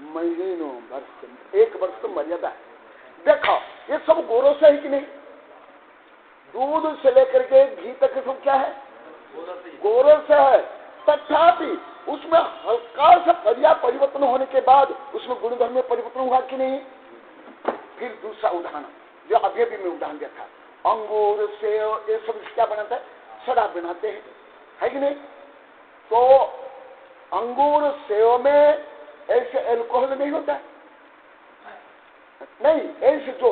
महीनों, वर्ष, एक वर्ष तो मर्यादा है। देखो ये सब गोरों से है कि नहीं? दूध से लेकर के घी तक सब क्या है? गोरों से है। तथापि उसमें हल्का सा पर्याय परिवर्तन होने के बाद उसमें गुणधर्म में परिवर्तन हुआ कि नहीं? फिर दूसरा उदाहरण जो अभी भी मैं उदाहरण दिया था, अंगूर से ये सब क्या बनाता है? शराब बनाते हैं, है कि नहीं? तो अंगूर सेव में ऐसे एल्कोहल नहीं होता, नहीं ऐसे जो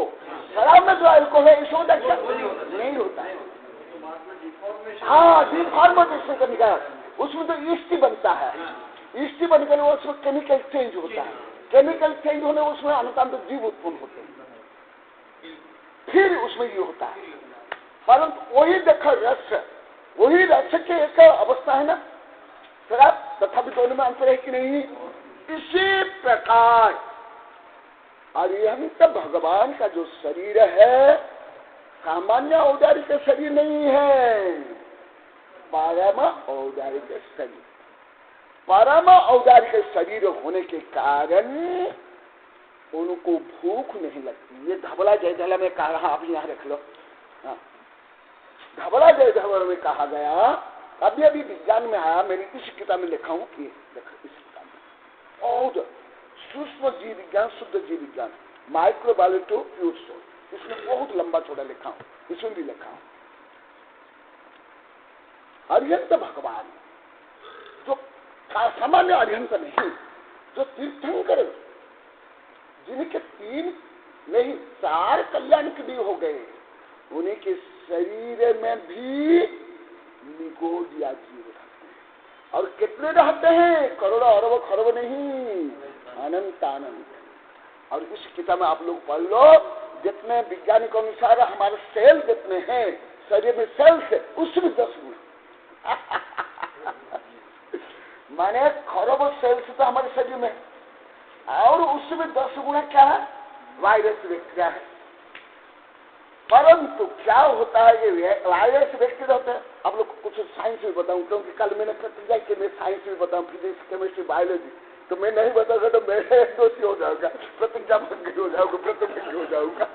शराब में जो अल्कोहल है ऐसे होता क्या? नहीं होता। हाँ, डिफॉर्मेशन का निकाल, उसमें तो ईस्ट बनता है, ईस्ट बनकर उसमें केमिकल चेंज होता है, केमिकल चेंज होने उसमें अनुतांत जीव उत्पन्न होते हैं, फिर उसमें ये होता है। परंतु वही देखो रस, वही रस की एक अवस्था है ना शराब, तथापि दोनों में अंतर है कि नहीं? इसी प्रकार अरिहंत भगवान का जो शरीर है सामान्य औदारिक शरीर नहीं है, परम औदारिक शरीर। परम औदारिक शरीर होने के कारण उनको भूख नहीं लगती। ये धबला जय धला में कहा, आप यहाँ रख लो। हाँ, धबला जय धबला में कहा गया, अभी अभी विज्ञान में आया, मैंने इस किताब में लिखा हूँ कि देखो इस किताब में और सूक्ष्म जीव विज्ञान, शुद्ध जीव विज्ञान, माइक्रोबायोलॉजी टू प्योर सोल, इसमें बहुत लंबा चौड़ा लिखा हूं, इसमें भी लिखा हूं। अरिहंत भगवान जो सामान्य अरिहंत नहीं, जो तीर्थंकर जिनके 3 नहीं 4 कल्याण के भी हो गए, उन्हीं के शरीर में भी निगोदिया जीव रहते हैं। और कितने रहते हैं? करोड़ों अरब खरब नहीं, अनंत अनंत। और इस किताब में आप लोग पढ़ लो, जितने वैज्ञानिक अनुसार हमारे सेल जितने हैं शरीर में, सेल से उसमें 10 गुना माने खरब सेल से तो हमारे शरीर में, और उसमें 10 गुना क्या है? वायरस बैक्टीरिया है। परंतु क्या होता है, ये वायरस बैक्टीरिया होता है। आप लोग को कुछ साइंस भी बताऊं, क्योंकि कल मैंने प्रतिज्ञा की मैं साइंस भी बताऊं, फिजिक्स, केमिस्ट्री, बायोलॉजी, तो मैं नहीं बताऊंगा तो मैं दोषी हो जाऊंगा, प्रतिज्ञा भंग हो जाऊंगा, प्रतिज्ञा हो जाऊंगा।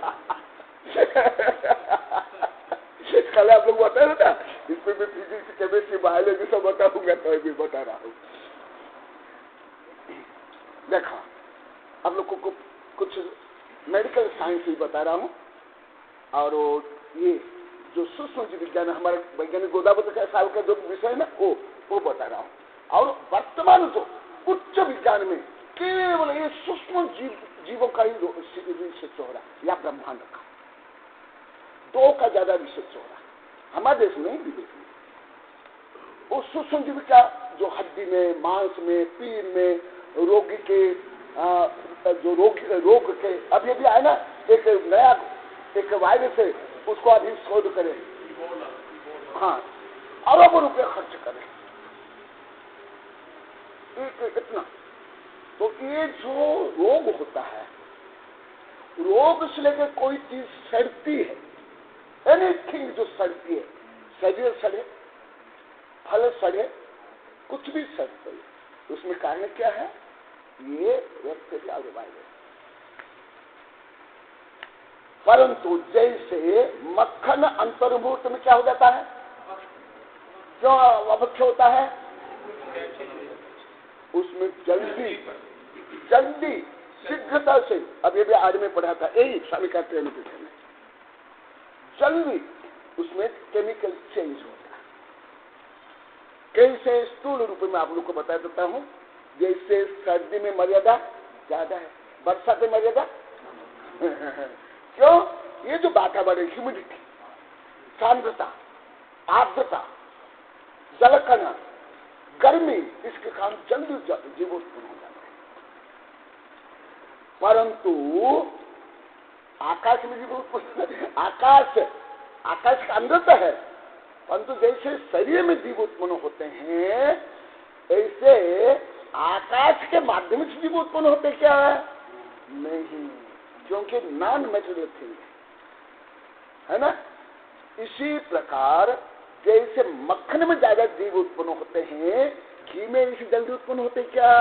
कल आप लोग बता रहे ना, इसमें मैं फिजिक्स, केमिस्ट्री, बायोलॉजी सब बताऊंगा, तो मैं भी बता रहा हूँ। देखा आप लोग को कुछ मेडिकल साइंस भी बता रहा हूँ, और ये जो सूक्ष्म जीव विज्ञान हमारे वैज्ञानिक गोदावरी साहब का जो विषय है ना, वो बता रहा हूँ। और वर्तमान जो उच्च विज्ञान में केवल ये सूक्ष्म जीवों का ही रिसर्च हो रहा है या ब्रह्मांड का, 2 का ज्यादा रिसर्च हो रहा है हमारे देश में भी। देखिए वो सूक्ष्म जीव क्या, जो हड्डी में, मांस में, पीर में, रोगी के जो रोग के अभी अभी आए ना एक नया एक वायरस है, उसको अभी शोध करें, हाँ अरबों रुपए खर्च करें इतना। तो ये जो रोग होता है, रोग से लेकर कोई चीज सड़ती है, एनीथिंग जो सड़ती है, शरीर सड़े, फल सड़े, कुछ भी सड़ते है, उसमें कारण क्या है? ये बैक्टीरिया और वायरस। परंतु जैसे मक्खन अंतर्भूत में क्या हो जाता है, क्यों अभक्ष होता है? उसमें जल्दी शीघ्रता से, अभी भी आज में पढ़ा था यही सालिका ट्रेन के समय, जल्दी उसमें केमिकल चेंज होता है। कैसे? स्थूल रूप में आप लोग को बता देता हूं। जैसे सर्दी में मर्यादा ज्यादा है, बरसात में मर्यादा क्यों? ये जो वातावरण, ह्यूमिडिटी, सांद्रता, आर्द्रता, जलकणा, गर्मी, इसके कारण जल्दी जीव उत्पन्न हो जाता है। परंतु आकाश में जीव उत्पन्न, आकाश का अंदर तो है, परंतु जैसे शरीर में जीव उत्पन्न होते हैं, ऐसे आकाश के माध्यम से जीव उत्पन्न होते क्या है? नहीं, क्योंकि नॉन मैटेरियल थिंग है ना। इसी प्रकार जैसे मक्खन में ज्यादा जीव उत्पन्न होते हैं, घी में इसी जल्दी उत्पन्न होते क्या?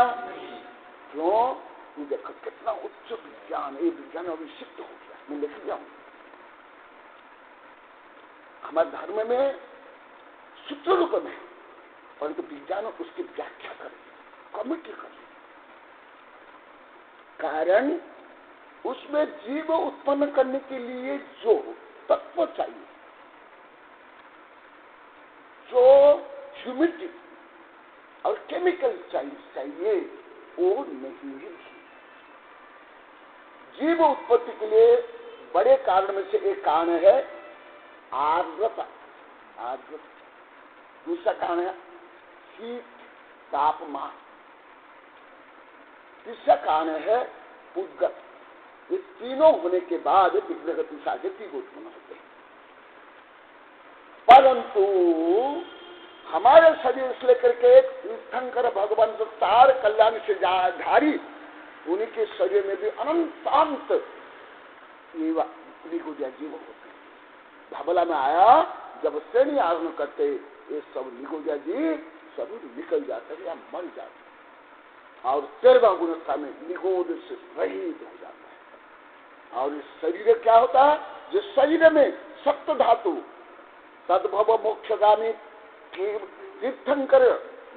क्यों? देखो कितना उच्च विज्ञान, ये विज्ञान अभी सिद्ध हो गया। मैं लिख जाऊं, हमारे धर्म में सूत्र रूप में, परंतु विज्ञान उसकी व्याख्या करे, कमिटी करे। कारण उसमें जीव उत्पन्न करने के लिए जो तत्व चाहिए, जो ह्यूमिडिटी और केमिकल चाहिए, वो नहीं है। जीव उत्पत्ति के लिए बड़े कारण में से एक कारण है आर्द्रता, दूसरा कारण है हीट, तापमान, तीसरा कारण है उद्गत। ये तीनों होने के बाद विग्रहगति साधे जीव उत्पन्न होते हैं। परंतु हमारे शरीर से लेकर के तीर्थंकर भगवान जो 4 कल्याण से धारी, उन्हीं के शरीर में भी अनंतांत निगोदिया जीव होते हैं। धबला में आया जब श्रेणी आरोहण करते, ये सब निगोदिया जी सभी निकल जाते हैं या मर जाते हैं, और 13वां गुणस्था में निगोद से रहित हो जाता है। और इस शरीर क्या होता है? जिस शरीर में सप्त धातु, तद्भव मोक्षगामी तीर्थंकर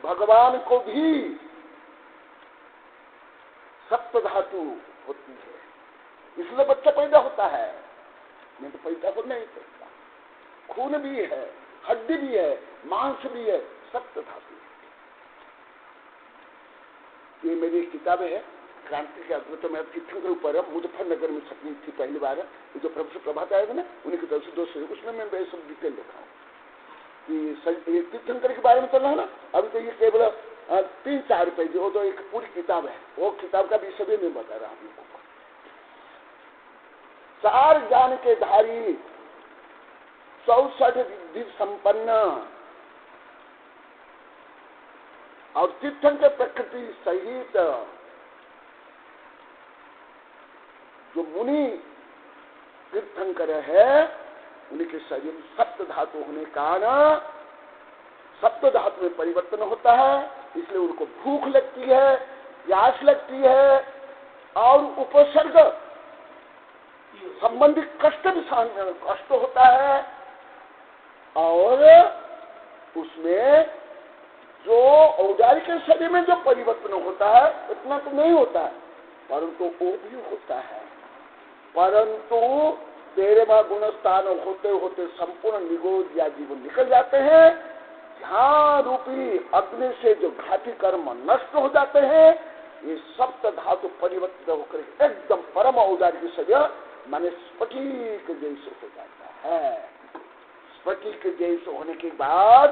भगवान को भी सप्त धातु होती है, इसलिए बच्चा पैदा होता है, नहीं तो पैदा हो नहीं सकता। खून भी है, हड्डी भी है, मांस भी है, सप्त धातु। ये मेरी किताब है क्रांति के अद्भुत में तीर्थंकर ऊपर है, मुजफ्फरनगर में छपी थी पहली बार। ये जो प्रोफेसर प्रभात आएगा ना, उन्हीं की तरफ से 200, उसमें मैं सब डिटेल लिखा हूँ कि ये तीर्थंकर के बारे में चल रहा है ना। अभी तो ये केवल 3-4 पेज, वो तो एक पूरी किताब है, वो किताब का भी सभी मैं बता रहा हूँ। 4 ज्ञान के धारी, 64 विधि संपन्न और तीर्थंकर प्रकृति सहित जो मुनि तीर्थंकर है, उनके शरीर में सप्त धातु होने का कारण सप्त धातु में परिवर्तन होता है, इसलिए उनको भूख लगती है, प्यास लगती है, और उपसर्ग संबंधी कष्ट होता है। और उसमें जो औजारी के शरीर में जो परिवर्तन होता है, इतना तो नहीं होता है, परंतु वो भी होता है। परंतु 13वां गुण स्थान होते होते संपूर्ण निगोद या जीवन निकल जाते हैं। ध्यान रूपी अग्नि से जो घाती कर्म नष्ट हो जाते हैं, ये सप्त धातु परिवर्तित होकर एकदम परम औदार्य शरीर माने स्फटिक जैसे हो जाता है। स्फटिक जैसे होने के बाद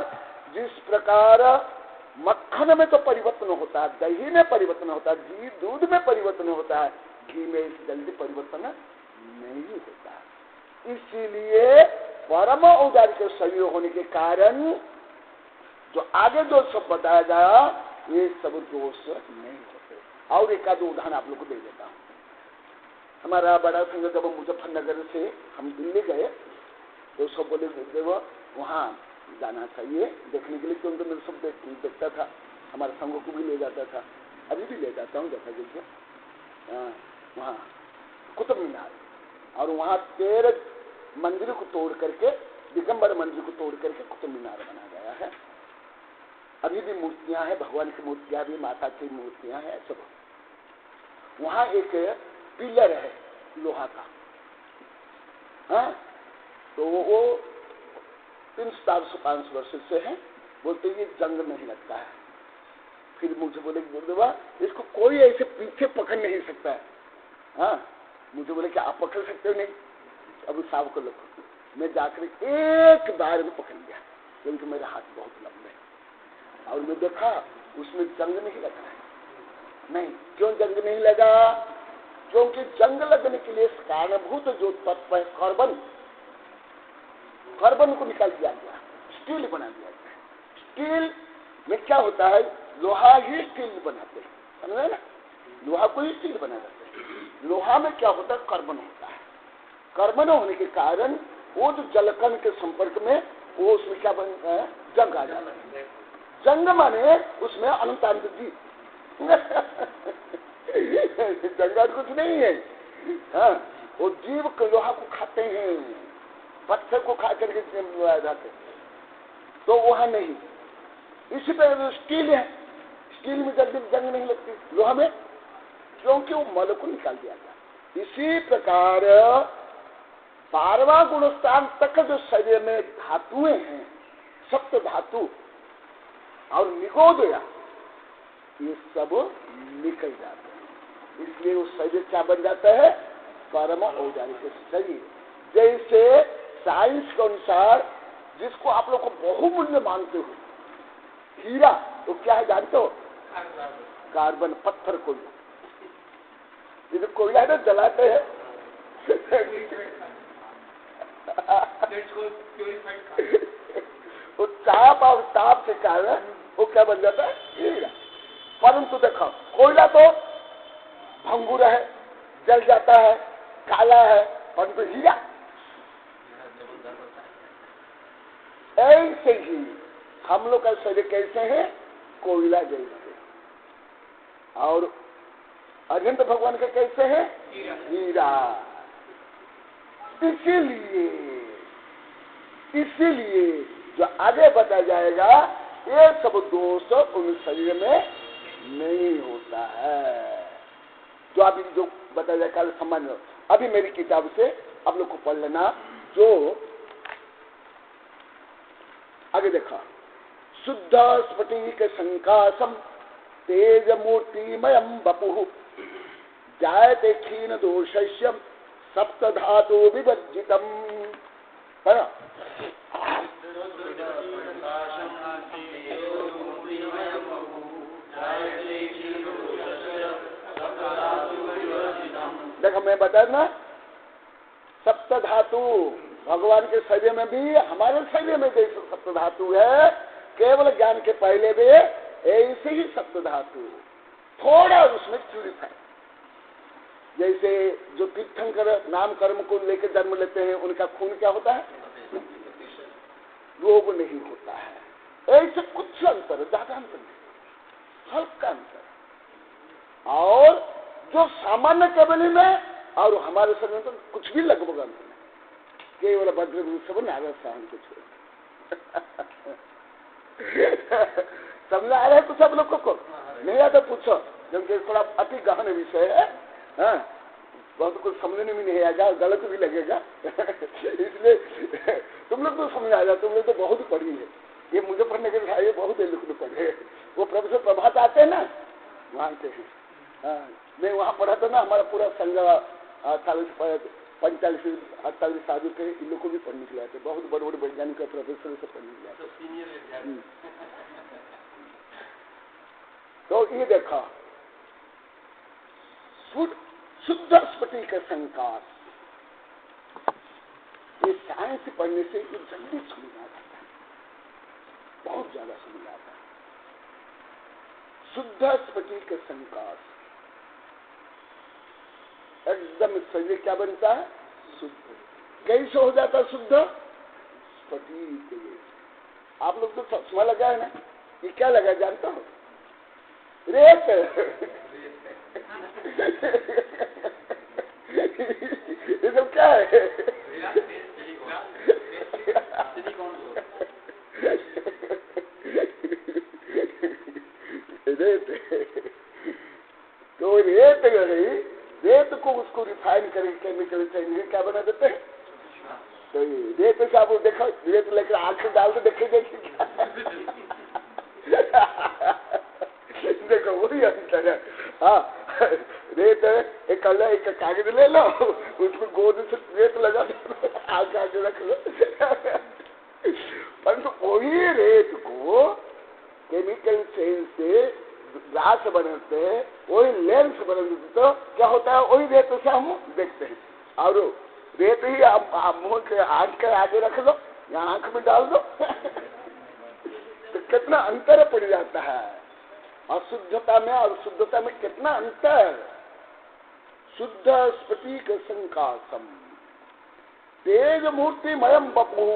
जिस प्रकार मक्खन में तो परिवर्तन होता है, दही में परिवर्तन होता है, घी दूध में परिवर्तन होता है, घी में इस जल्दी परिवर्तन नहीं होता। इसीलिए परम औदार्य शरीर होने के कारण जो आगे जो सब बताया गया ये सब दोष नहीं होते। और एक आध उदाहरण आप लोग को दे देता हूँ। हमारा बड़ा संघ जब मुजफ्फरनगर से हम दिल्ली गए तो सब बोले देव वहाँ जाना चाहिए देखने के लिए, क्योंकि मैं सब देखता था, हमारे संघों को भी ले जाता था, अभी भी ले जाता हूँ देखा देखिए। वहाँ कुतुब मीनार और वहाँ 13 मंदिर को तोड़ करके, दिगंबर मंदिर को तोड़ करके कुतुब मीनार बना गया है। अभी भी मूर्तियां हैं, भगवान की मूर्तियां भी, माता की मूर्तियां हैं सब। वहाँ एक पिलर है लोहा का, हाँ, तो वो 300-400-500 वर्ष से है। बोलते ये जंग नहीं लगता है। फिर मुझे बोले गुरुदेवा इसको कोई ऐसे पीछे पकड़ नहीं सकता है। हाँ, मुझे बोले कि आप पकड़ सकते हो? नहीं। अब साहब को लगो, मैं जाकर एक बार में पकड़ लिया, क्योंकि मेरे हाथ बहुत लंबे हैं। और मैं देखा उसमें जंग नहीं लगा है। नहीं, क्यों जंग नहीं लगा? क्योंकि जंग लगने के लिए कारणभूत जो तत्व है कार्बन को निकाल दिया गया, स्टील बना दिया गया। स्टील में क्या होता है? लोहा ही स्टील बनाते हैं, समझे ना? लोहा को ही स्टील बना देते हैं। लोहा में क्या होता है? कार्बन होता है। कार्बन होने के कारण वो जो जलकण के संपर्क में वो उसमें क्या बनता है? जंग आ जाता है। जंग माने उसमें अनंत जी जंग कुछ नहीं है। हाँ, वो जीव लोहा को खाते हैं, पत्थर को खा करके जाते, तो वहां नहीं। इसी तरह स्टील है, स्टील में जल्दी जंग नहीं लगती, लोहा में, क्योंकि वो मल को निकाल दिया गया। इसी प्रकार 12वां गुणस्थान तक जो शरीर में धातुएं हैं, सप्त धातु और निगोदया, ये सब निकल जाते हैं। इसलिए वो शरीर क्या बन जाता है? परम औदार्य शरीर। जैसे साइंस के अनुसार जिसको आप लोग को बहुमूल्य मानते हो, हीरा, तो क्या है जानते हो? कार्बन, पत्थर को ये जो कोयला है ना जलाते हैं वो चाप और ताप के कारण वो क्या बन जाता है? हीरा। परंतु देखो कोयला तो भंगुर है, जल जाता है, काला है, परंतु हीरा ऐसे ही हम लोग का शरीर कैसे है? कोयला जैसे। और अनंत भगवान का कैसे है? हीरा। इसीलिए जो आगे बताया जाएगा ये सब दोष उन शरीर में नहीं होता है। जो अभी जो बताया जाएगा सामान्य, अभी मेरी किताब से आप लोग को पढ़ लेना। जो आगे देखा, शुद्ध स्फटिक संकाशम तेज मूर्तिमयम बपुः जायते क्षीण दोषस्यम सप्त धातु विभज्जितम। देखो मैं बता ना, सप्त धातु भगवान के शरीर में भी, हमारे शरीर में जैसे सप्त धातु है, केवल ज्ञान के पहले भी ऐसे ही सप्त धातु, थोड़ा उसमें प्यूरिफाई। जैसे जो तीर्थंकर नाम कर्म को लेकर जन्म लेते हैं, उनका खून क्या होता है? रोग नहीं होता है। ऐसे कुछ अंतर, ज्यादा अंतर नहीं, हल्का अंतर। और जो सामान्य केवली में और हमारे शरीर में तो कुछ भी लगभग अंतर नहीं, केवल भद्र सब नारद साहन कुछ समझ आ रहा है कुछ आप लोग को? नहीं आता पूछो, क्योंकि थोड़ा अति गहन विषय है। हाँ, बहुत कुछ समझने में नहीं आएगा, गलत भी लगेगा इसलिए तुम लोग तो समझ आ जाए, तुम लोग तो बहुत पढ़ी है। ये मुझे पढ़ने के लिए बहुत लोग पढ़े, वो प्रोफेसर प्रभात आते हैं ना, वहां से मैं वहाँ पढ़ा था ना, हमारा पूरा संघ 45-48 साधु थे, इन लोग को भी पढ़ने के लिए आते, बहुत बड़े बड़े वैज्ञानिक प्रोफेसर से पढ़ने के लिए आते। तो ये देखा शुद्ध स्फटिक संकार, ये साइंस पढ़ने से ये जल्दी समझ आ जाता है, बहुत ज्यादा समझ आता है। शुद्ध स्फटिक संकार, एकदम शरीर क्या बनता है? शुद्ध। कैसे हो जाता है शुद्ध? स्फटिक। आप लोग तो चश्मा लगा है ना, ये क्या लगा जानता हो? रेत। ये सब क्या है? रेत। तो रेत गई, रेत को उसको रिफाइन करके केमिकल चेंज क्या बना देते हैं? तो ये रेत से आप देखो, रेत लेकर आंख डाल के देखे क्या? देखो वही अंतर है। हाँ, रेत एक कागज ले लो, उसको गोद से रेत लगा दो, आगे आगे रख लो। परंतु वही रेत को केमिकल चेंज से ग्लास बनाते हैं, वही लेंस बनाते, तो क्या होता है? वही रेत से हम देखते हैं। और रेत ही आप मुंह के आंख के आगे रख लो या आंख में डाल दो, तो कितना अंतर पड़ जाता है। अशुद्धता में और शुद्धता में कितना अंतर। शुद्ध स्फटिक संकाशम तेज मूर्ति मयम बपू,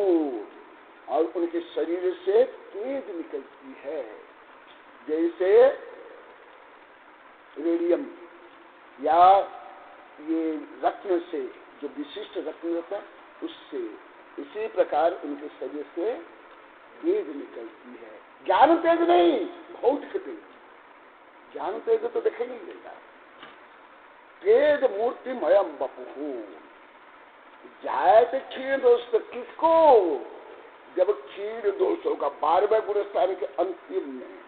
और उनके शरीर से तेज निकलती है जैसे रेडियम या ये रत्न से, जो विशिष्ट रत्न होता है उससे, इसी प्रकार उनके शरीर से तेज निकलती है। ज्ञान तेज नहीं, भौतिक तेज। ज्ञान तेज तो देखे नहीं देता। तेज मूर्ति मयम बपू, जाए तो क्षीण दोष किसको? जब क्षीण दोष होगा 12वें गुणस्थान के अंतिम में,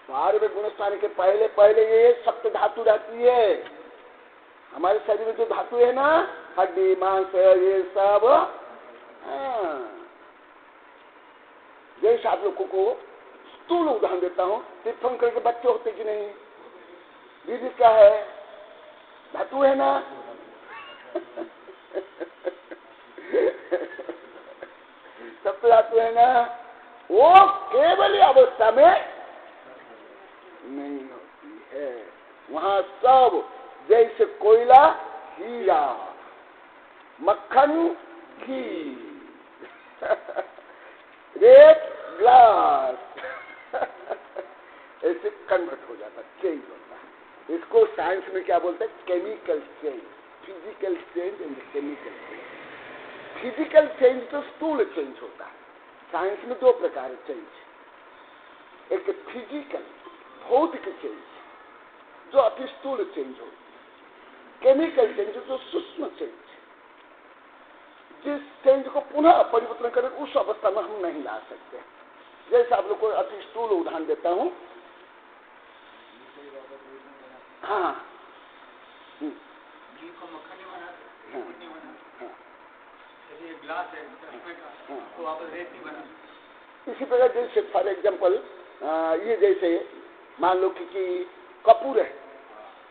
12वें गुणस्थान के पहले पहले ये सप्त धातु रहती है। हमारे शरीर में जो धातु है ना, हड्डी मांस ये सब, जैसे आप लोगों को स्थूल उदाहरण देता हूँ, तीर्थंकर के बच्चे होते कि नहीं? दीदी क्या है? धातु है ना। सब तो धातु है ना, वो केवल अवस्था में नहीं होती है। वहां सब जैसे कोयला हीरा, मक्खन घी, रेत ग्लास, ऐसे कन्वर्ट हो जाता, चेंज होता है। इसको साइंस में क्या बोलते हैं? Chemical change, physical change and chemical change. Physical change तो स्थूल चेंज होता है। साइंस में दो प्रकार चेंज, एक फिजिकल भौतिक चेंज जो अति स्थूल चेंज होती है, केमिकल चेंज जो सूक्ष्म चेंज, जिस चेंज को पुनः परिवर्तन करें उस अवस्था में हम नहीं ला सकते। जैसे आप लोग को अति स्थूल उदाहरण देता हूं। हाँ, ग्लास है तो वापस रेत नहीं बना। इसी प्रकार जैसे फॉर एग्जाम्पल ये जैसे मान लो कि कपूर है,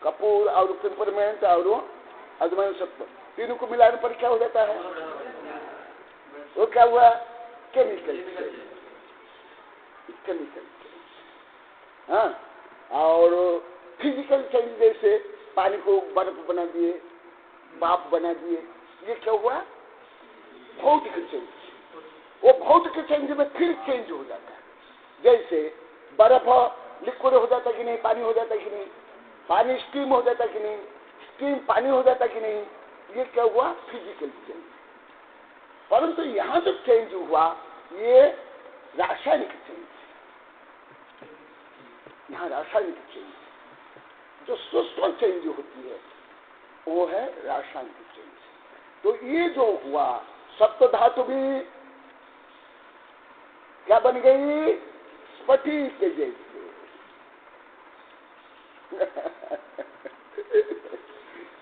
कपूर और पिपरमेंट और अजवाइन सत्व, तीनों को मिलाने पर क्या हो जाता है? वो क्या हुआ? Chemical change. हाँ, और फिजिकल चेंज जैसे पानी को बर्फ बना दिए, भाप बना दिए, ये क्या हुआ? भौतिक चेंज। वो भौतिक चेंज में फिर चेंज हो जाता है। जैसे बर्फ लिक्विड हो जाता कि नहीं, पानी हो जाता कि नहीं, पानी स्टीम हो जाता कि नहीं, स्टीम पानी हो जाता कि नहीं, ये क्या हुआ? Physical change. परंतु यहां जो चेंज हुआ ये रासायनिक चेंज, यहाँ रासायनिक चेंज जो सूक्ष्म चेंज होती है वो है रासायनिक चेंज। तो ये जो हुआ सप्त धातु भी क्या बन गई? स्फटिक के जैसे।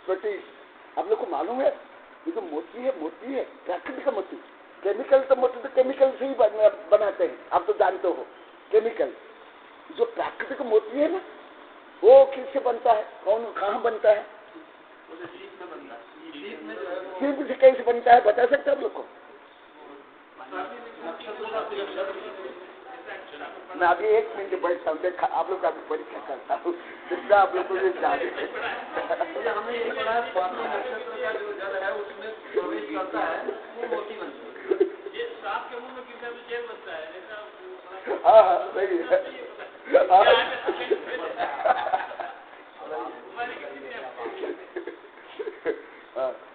छोटी, आप लोग को मालूम है ये जो मोती है प्राकृतिक मोती। केमिकल तो मोती तो केमिकल से ही बनाते हैं, आप तो जानते हो। केमिकल जो प्राकृतिक मोती है ना, वो किससे बनता है, कौन कहाँ बनता है? सीप से कैसे बनता है बता सकते आप लोग को? मैं अभी 1 मिनट बैठता हूँ, देखा आप लोग का भी परीक्षा करता हूँ, जितना आप लोग को ये जाने। हमें ये पता है स्वाति नक्षत्र का जो जल है उसमें प्रवेश करता है वो मोती बनता है। ये सांप के मुंह में गिरता है जेल बनता है ऐसा। हाँ सही है।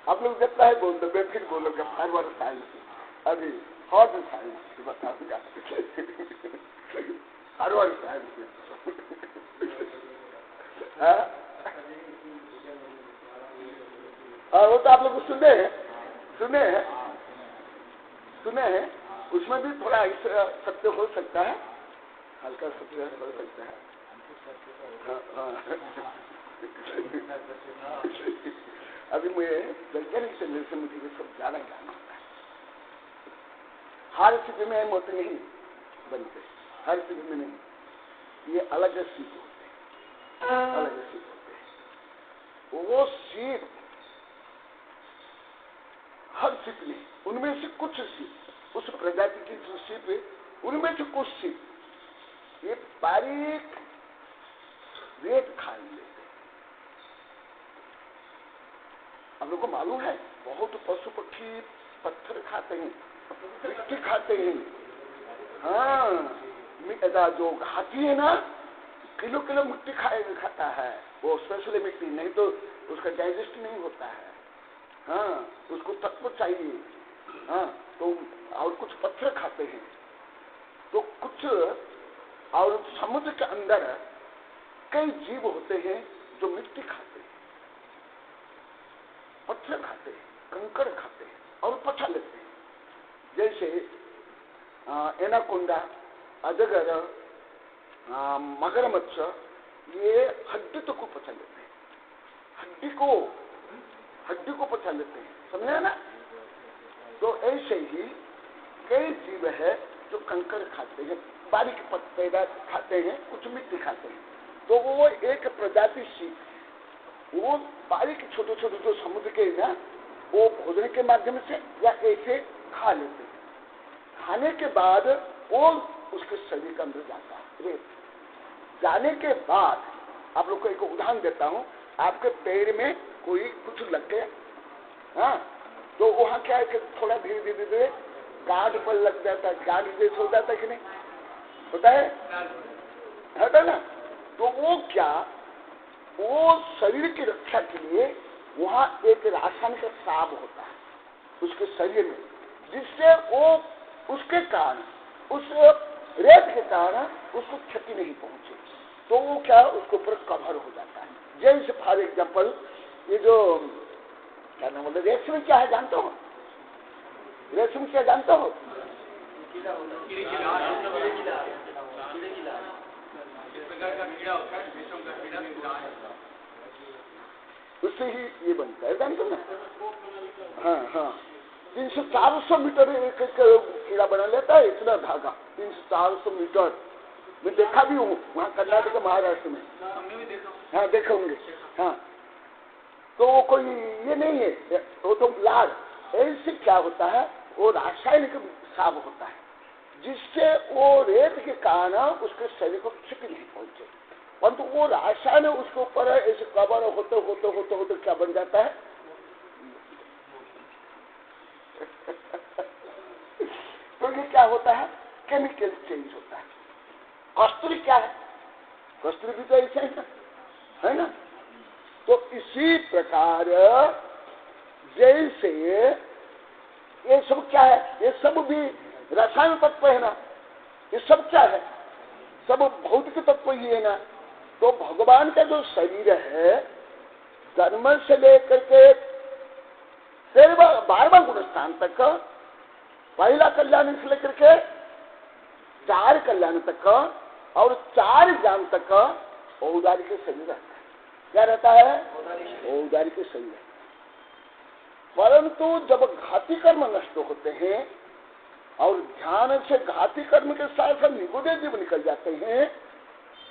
आप लोग जितना है बोल दो, मैं फिर बोलूंगा फॉरवर्ड साइंस। अभी हॉट साइंस बताऊंगा, फॉरवर्ड साइंस। वो तो आप लोग सुने हैं, उसमें भी थोड़ा सत्य हो सकता है, हल्का सत्य हो सकता है। अभी मुझे वैज्ञानिक से मेरे से मुझे ये सब ज्यादा ज्ञान होता है। हर स्थिति में मोती नहीं बनते, हर स्थिति में नहीं, ये अलग सीप होते हैं, अलग सीप होते हैं। वो सीप हर सीप में, उनमें से कुछ सीप, उस प्रजाति की जो सीप है उनमें से कुछ सीप ये बारीक रेत खा लेते। हम लोग को मालूम है बहुत पशु पक्षी पत्थर खाते हैं, मिट्टी खाते हैं। हाँ, जो हाथी है ना किलो किलो मिट्टी खाता है, वो स्पेशली मिट्टी, नहीं तो उसका डाइजेस्ट नहीं होता है। हाँ, उसको तत्व चाहिए। हाँ, तो और कुछ पत्थर खाते हैं, तो कुछ और समुद्र के अंदर कई जीव होते हैं जो मिट्टी खाते हैं, पत्थर खाते हैं, कंकड़ खाते हैं और पचा लेते हैं। जैसे एनाकोंडा, अजगर, मगरमच्छ, ये हड्डी तो को पचा लेते हैं, हड्डी को पचा लेते हैं, समझे ना? तो ऐसे ही कई जीव है जो कंकड़ खाते हैं, बारीक पैदा खाते हैं, कुछ मिट्टी खाते हैं। तो वो एक प्रजाति सीप, वो बारीक छोटे छोटे जो समुद्र के ना, वो भोजन के माध्यम से या ऐसे खा लेते हैं। खाने के बाद वो उसके शरीर के अंदर जाता है। जाने के बाद आप लोग को एक उदाहरण देता हूँ, आपके पैर में कोई कुछ लग गया, हाँ, तो वहाँ क्या है कि थोड़ा धीरे धीरे गांठ पर लग जाता है, गांठ जैसे हो जाता है कि नहीं होता है ना? तो वो क्या, वो शरीर की रक्षा के लिए वहाँ एक रासायनिक स्राव होता है उसके शरीर में, जिससे वो उसके कारण, उस रेत के कारण उसको क्षति नहीं पहुंचे, तो वो क्या उसके ऊपर कवर हो जाता है। जैसे फॉर एग्जाम्पल ये जो क्या नाम बोलते, रेशम क्या है जानते हो? रेशम क्या जानते हो? उससे ही ये बनता है, जानते हो ना? हाँ, 300-400 मीटर एक कीड़ा बना लेता है, इतना धागा 300-400 मीटर। मैं देखा भी हूँ वहाँ कर्नाटक महाराष्ट्र में। हाँ देखा होंगे। हाँ, तो वो कोई ये नहीं है, वो तो लाड़। ऐसे क्या होता है, वो रासायनिक साब होता है, जिससे वो रेत के कारण उसके शरीर को क्षति नहीं पहुंचे, परंतु वो रासायन उसके ऊपर ऐसे कवर होते होते होते होते क्या बन जाता है तो ये क्या होता है, केमिकल चेंज होता है। कस्तूरी क्या है, कस्तूरी भी तो ऐसा है ना? तो इसी प्रकार जैसे ये सब क्या है, ये सब भी रसायन तत्व है ना, ये सब क्या है, सब भौतिक तत्व ही है ना। तो भगवान का जो शरीर है, जन्म से लेकर के 12वां गुण स्थान तक, पहला कल्याण से लेकर के 4 कल्याण तक और 4 ज्ञान तक औदार्य के शरीर रहता है। क्या रहता है, वो उदारी के सही है। परंतु जब घाती कर्म नष्ट होते हैं और ध्यान से घाती कर्म के साथ साथ निगुदे जीव निकल जाते हैं।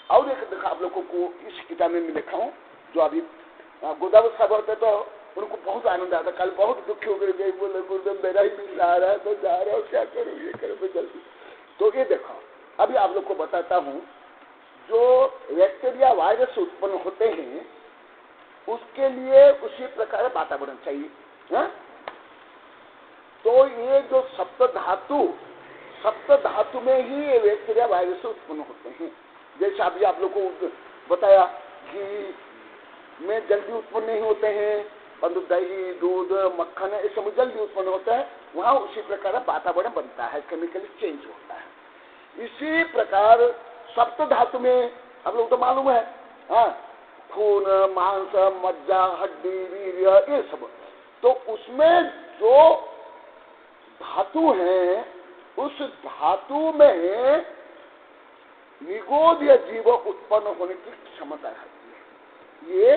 और एक देखा आप लोगों को इस किताब में लिखा हूं, जो अभी गोदावरी साहब होते तो उनको बहुत आनंद आता, कल बहुत दुखी हो गए, बोले गुरुदेव मेरा ही बिल आ रहा है तो जा रहा हूँ, क्या करूँ, ये करो जल्दी। तो ये देखो अभी आप लोग को बताता हूँ, जो बैक्टीरिया वायरस उत्पन्न होते हैं उसके लिए उसी प्रकार वातावरण चाहिए। हा? तो ये जो सप्त धातु में ही ये बैक्टीरिया वायरस उत्पन्न होते हैं। जैसे अभी आप लोग को बताया घी में जल्दी उत्पन्न नहीं होते हैं, परंतु दही, दूध, मक्खन ये सब जल्दी उत्पन्न होता है, वहां उसी प्रकार वातावरण बनता है, केमिकली चेंज होता है। इसी प्रकार सप्त धातु में आप लोग तो मालूम है, हाँ, खून, मांस, मज्जा, हड्डी, वीर्य, ये सब। तो उसमें जो धातु है उस धातु में निगोदीय जीव उत्पन्न होने की क्षमता है। ये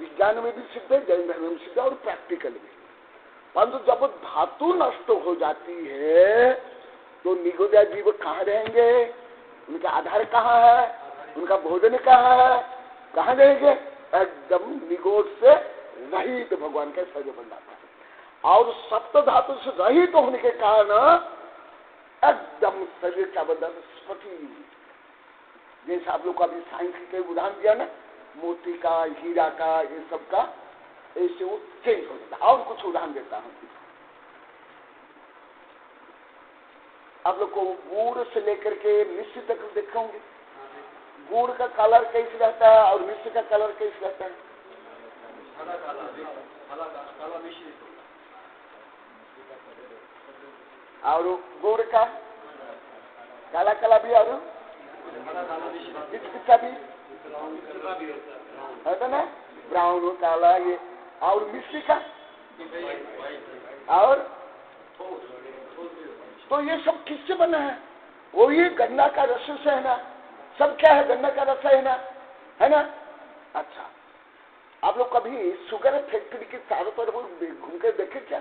विज्ञान में भी सिद्ध है, जैन धर्म में सिद्ध है और प्रैक्टिकल भी। परंतु जब धातु नष्ट हो जाती है तो निगोदीय जीव कहाँ रहेंगे, उनका आधार कहाँ है, उनका भोजन कहाँ है, कहाँ रहेंगे, एकदम निगोद से रहित भगवान का शरीर बन जाता है। और सप्त धातु से रहित होने के कारण एकदम शरीर का बंधन स्फटिक, जैसे आप लोग को अभी साइंस के उदाहरण दिया ना, मोती का, हीरा का, ये सब का, ऐसे वो चेंज हो जाता है। और कुछ उदाहरण देता हूँ आप लोग को, गुड़ से लेकर के मिश्री तक देखोगे, गुड़ का कलर कैसे रहता है और मिश्री का कलर कैसे रहता है, और गुड़ का काला काला भी और किचकिचा भी है ना, ब्राउन काला ये, और मिश्री का और तो ये सब किससे बना है, वो ये गन्ना का रस से है ना, सब क्या है, गन्ना का रस है ना। अच्छा, आप लोग कभी शुगर फैक्ट्री के चारों तरफ घूम के देखे क्या,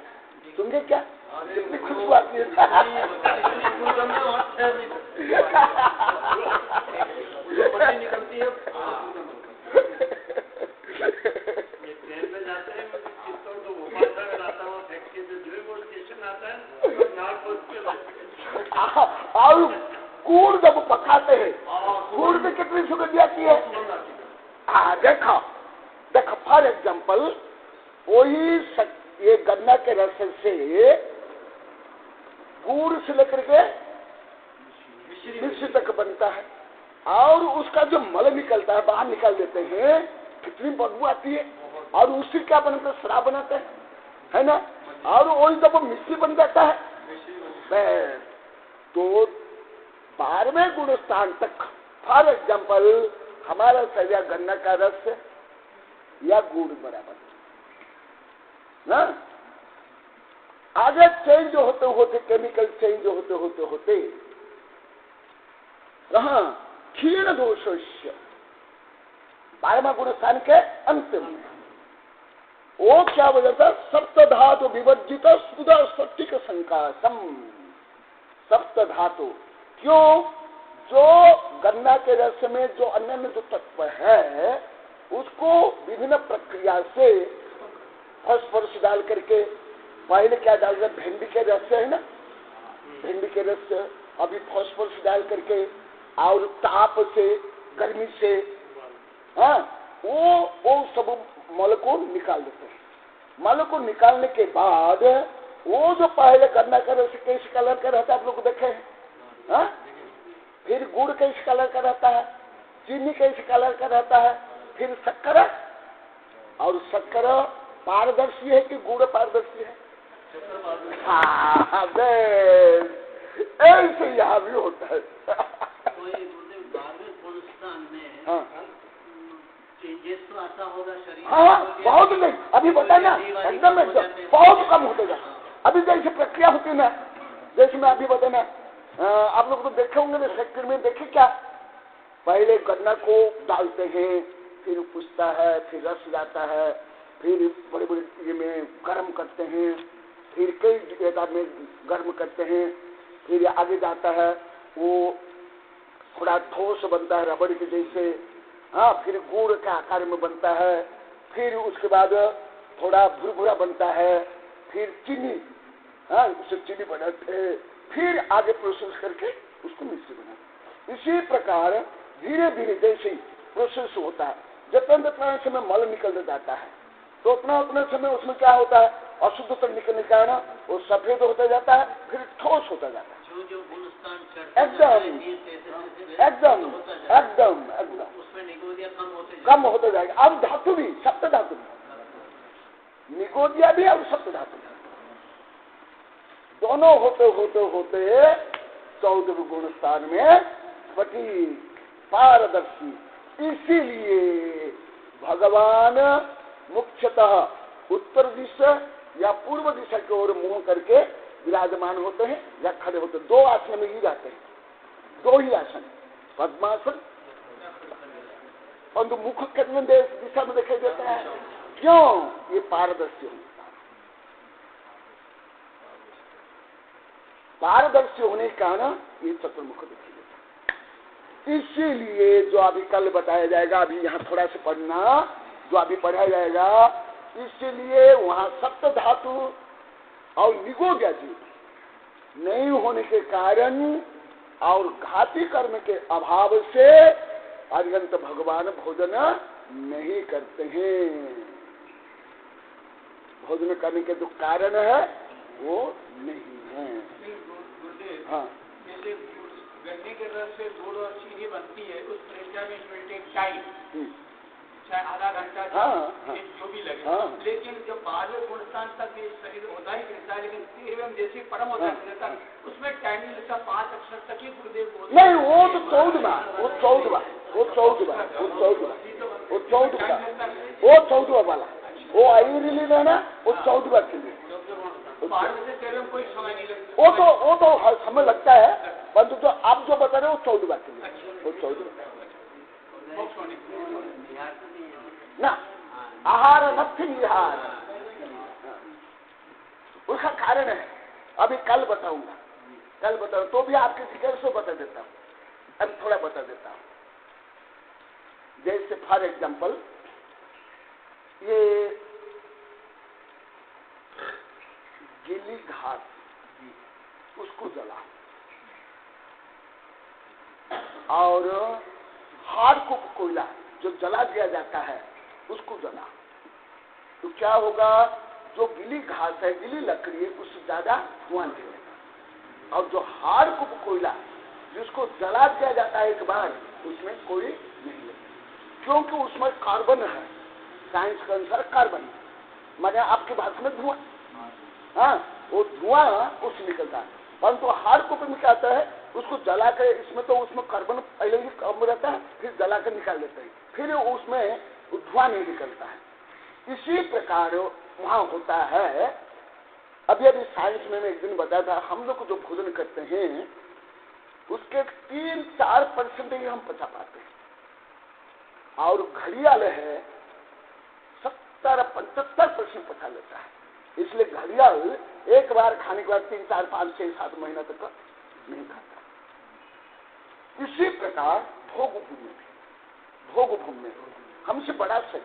सुनगे क्या, कितनी खुशबू आती है। निकलती है ट्रेन में जाते हैं, तो भोपाल तक आता हूँ, फैक्ट्री से जो वो स्टेशन आता है और गुड़ जब पकाते हैं, गुड़ में कितनी सुगंध आती है। देखो फॉर एग्जाम्पल, वही ये गन्ना के रस से गुड़ से लेकर के मिश्री तक बनता है, और उसका जो मल निकलता है बाहर निकाल देते हैं, कितनी बदबू आती है, और उसी क्या बनाते हैं, शराब बनाते हैं, है ना। और वही जब मिश्री बन जाता है तो 12वें गुण स्थान तक, फॉर एग्जाम्पल हमारा शरीर गन्ना का रस या गुड़ बराबर ना, आगे चेंज होते होते, केमिकल चेंज होते होते कहाँ, क्षीण दोष 12वां गुण स्थान के अंतिम में वो क्या वजह था, सप्त धातु विवर्जित सुधा स्फटिक संकाशम। सप्त धातु क्यों, जो गन्ना के रस में जो अन्य जो तत्व है उसको विभिन्न प्रक्रिया से फॉस्फोरस डाल करके, पहले क्या डाल रहे, भिंडी के रस से है ना, भिंडी के रस से, अभी फॉस्फोरस डाल करके और ताप से, गर्मी से, हाँ, वो सब मल को निकाल देते हैं। मल को निकालने के बाद वो जो पहले गन्ना का रस कैसे कलर का रहता है आप लोग देखे हैं, हाँ? फिर गुड़ कैसे कलर का रहता है, चीनी कैसे कलर का रहता है, फिर शक्कर, और शक्कर पारदर्शी है कि गुड़ पारदर्शी है, हाँ, ऐसे यहाँ भी होता है। हाँ, चेंजेस तो आता होगा शरीर, हाँ, बहुत नहीं, अभी बताए ना, एकदम बहुत कम होते जाए। अभी जैसे प्रक्रिया होती है ना, जैसे मैं अभी बताया ना, आप लोग तो देखे होंगे ना, फैक्ट्री में देखे क्या, पहले गन्ना को डालते हैं, फिर पुछता है, फिर रस जाता है, फिर बड़े बड़े ये में गर्म करते हैं, फिर कई जगह में गर्म करते हैं, फिर आगे जाता है वो थोड़ा ठोस बनता है रबड़ के जैसे, हाँ, फिर गुड़ के आकार में बनता है, फिर उसके बाद थोड़ा भुरभुरा बनता है, फिर चीनी, हाँ, उससे चीनी बनाते हैं, फिर आगे प्रोसेस करके उसको मिश्री बनाते। इसी प्रकार धीरे धीरे जैसे ही प्रोसेस होता है, जितना समय मल निकल जाता है तो उतना समय उसमें क्या होता है, अशुद्धता निकलने का ना वो सफेद होता जाता है, फिर ठोस होता जाता है। एकदम एकदम एकदम एकदम कम होता जाएगा। अब धातु भी, सप्त धातु भी, निगोदिया भी और सप्त धातु भी, दोनों होते होते होते 14 गुण स्थान में स्फटिक पारदर्शी। इसीलिए भगवान मुख्यतः उत्तर दिशा या पूर्व दिशा की ओर मुंह करके विराजमान होते हैं या खड़े होते हैं। 2 आसन में ही जाते हैं, 2 ही आसन, पद्मासन और मुख कितने दिशा में दिखाई देता है, क्यों? ये पारदर्शी होता है। पारदर्शी होने के कारण ये चतुर्मुख दिखाई देता है। इसीलिए जो अभी कल बताया जाएगा, अभी यहाँ थोड़ा सा पढ़ना, जो अभी पढ़ाया जाएगा, इसलिए वहां सप्त धातु और निगोदिया जी नहीं होने के कारण और घाती कर्म के अभाव से अत्यंत भगवान भोजन नहीं करते हैं। भोजन करने के जो कारण है वो नहीं है। हाँ, जैसे गन्ने के रस से गुड़ और चीनी बनती है, उस प्रक्रिया में इट विल टेक टाइम, चाहे आधा घंटा, जो भी लगे। लेकिन जब बाहर गुणस्थान तक ये शरीर होता ही रहता है, लेकिन 13वें जैसे परम होता है उसमें टाइम मिलता 5 अक्षर तक ही गुरुदेव बोलते नहीं, वो तो 14वां, वो 14वां वाला, वो आई रिलीज है ना, वो 14वां के लिए। कोई समय नहीं लगता, वो तो हर समय लगता है, परंतु जो आप जो बता रहे हो वो 14वां के लिए, वो 14वां ना, आहार नहार उसका कारण है। अभी कल बताऊंगा, तो भी आपके जिक्र से बता देता हूँ, अब थोड़ा बता देता हूँ। जैसे फॉर एग्जाम्पल ये गीली घास, उसको जला और हार्ड को कोयला जो जला दिया जाता है उसको जला, तो क्या होगा? जो गीली घास है, गीली लकड़ी है, उससे ज्यादा धुआं निकलेगा। और जो हार्ड को कोयला जिसको जला दिया जाता है एक बार, उसमें कोई नहीं लगेगा, क्योंकि उसमें कार्बन है। साइंस के अनुसार कार्बन, माने आपकी भाषा में धुआं, हाँ, वो धुआं उससे निकलता है। परंतु हार्ड कॉपी में क्या आता है, उसको जला कर, इसमें तो उसमें कार्बन पहले ही कम रहता है, फिर जला कर निकाल देते हैं, फिर उसमें धुआं नहीं निकलता है। इसी प्रकार वहां होता है। अभी साइंस में मैं एक दिन बताया था, हम लोग जो भोजन करते हैं उसके 3-4% ही हम पचा पाते हैं, और घड़ियाल है 70-75% पचा लेता है। इसलिए घड़ियाल एक बार खाने के बाद 3, 4, 5, 6, 7 महीना तक नहीं खाता। इसी प्रकार भोग भूमि में हमसे बड़ा सही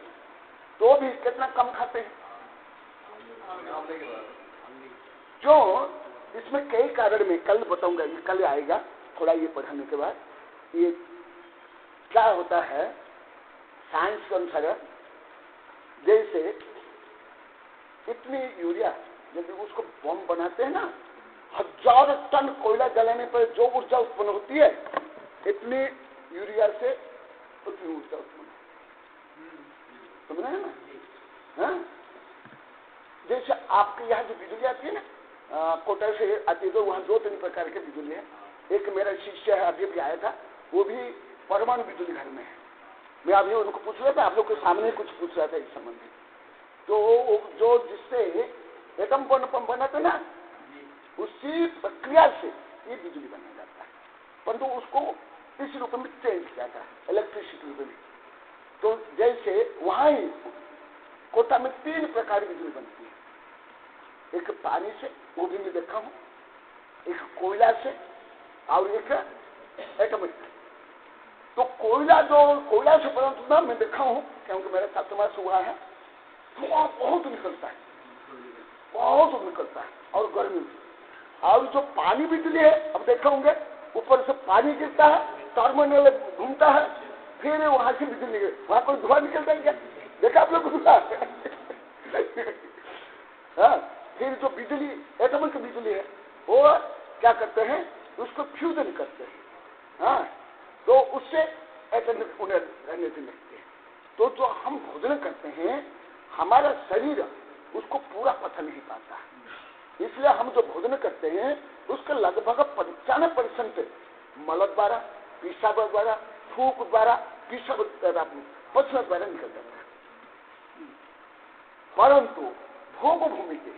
तो भी कितना कम खाते हैं, जो इसमें कई कारण में कल बताऊंगा, ये कल आएगा थोड़ा ये पढ़ाने के बाद। ये क्या होता है साइंस के अनुसार, जैसे इतनी यूरिया यदि उसको बम बनाते हैं ना, 1000 टन कोयला जलाने पर जो ऊर्जा उत्पन्न होती है, इतनी यूरिया से उतनी ऊर्जा उत्पन्न, समझ रहे हैं ना? हाँ? जैसे आपके यहाँ जो बिजली आती है ना, कोटा से आती है, तो वहाँ 2-3 प्रकार के बिजली है। एक मेरा शिष्य है, अभी आया था, वो भी परमाणु बिजली घर में है। मैं अभी उनको पूछ रहा था, आप लोग के सामने कुछ पूछ रहा था इस संबंधित। तो जो जिससे एटम बम बनाते ना, उसी प्रक्रिया से ये बिजली बनाया जाता है, परंतु उसको इस रूप में चेंज किया था, इलेक्ट्रिसिटी रूप में। तो जैसे वहां ही कोटा में 3 प्रकार की बिजली बनती है। एक पानी से, वो भी मैं देखा हूं, एक कोयला से और एक एटॉमिक। तो कोयला से बनता मैं देखा हूं, क्योंकि मेरा छात्रावास हुआ है, तो वहां बहुत निकलता है, बहुत निकलता है, और गर्मी में। और जो पानी बिजली है, अब देखा होंगे ऊपर से पानी गिरता है, टर्मिनल घूमता है, फिर वहां से बिजली निकल, वहां कोई धुआं निकलता है क्या? देखा आप लोग? हाँ, फिर जो बिजली एटॉमिक बिजली है, वो क्या करते हैं, उसको फ्यूजन करते हैं। हाँ, तो उससे एटॉमिक एनर्जी लगती है। तो जो हम भोजन करते हैं, हमारा शरीर उसको पूरा पचा नहीं पाता है। इसलिए हम जो भोजन करते हैं उसका लगभग 95% मल द्वारा, पेशाब द्वारा, थूक द्वारा, पेशाब द्वारा, पचन द्वारा निकल जाता है। परंतु भोग भूमि के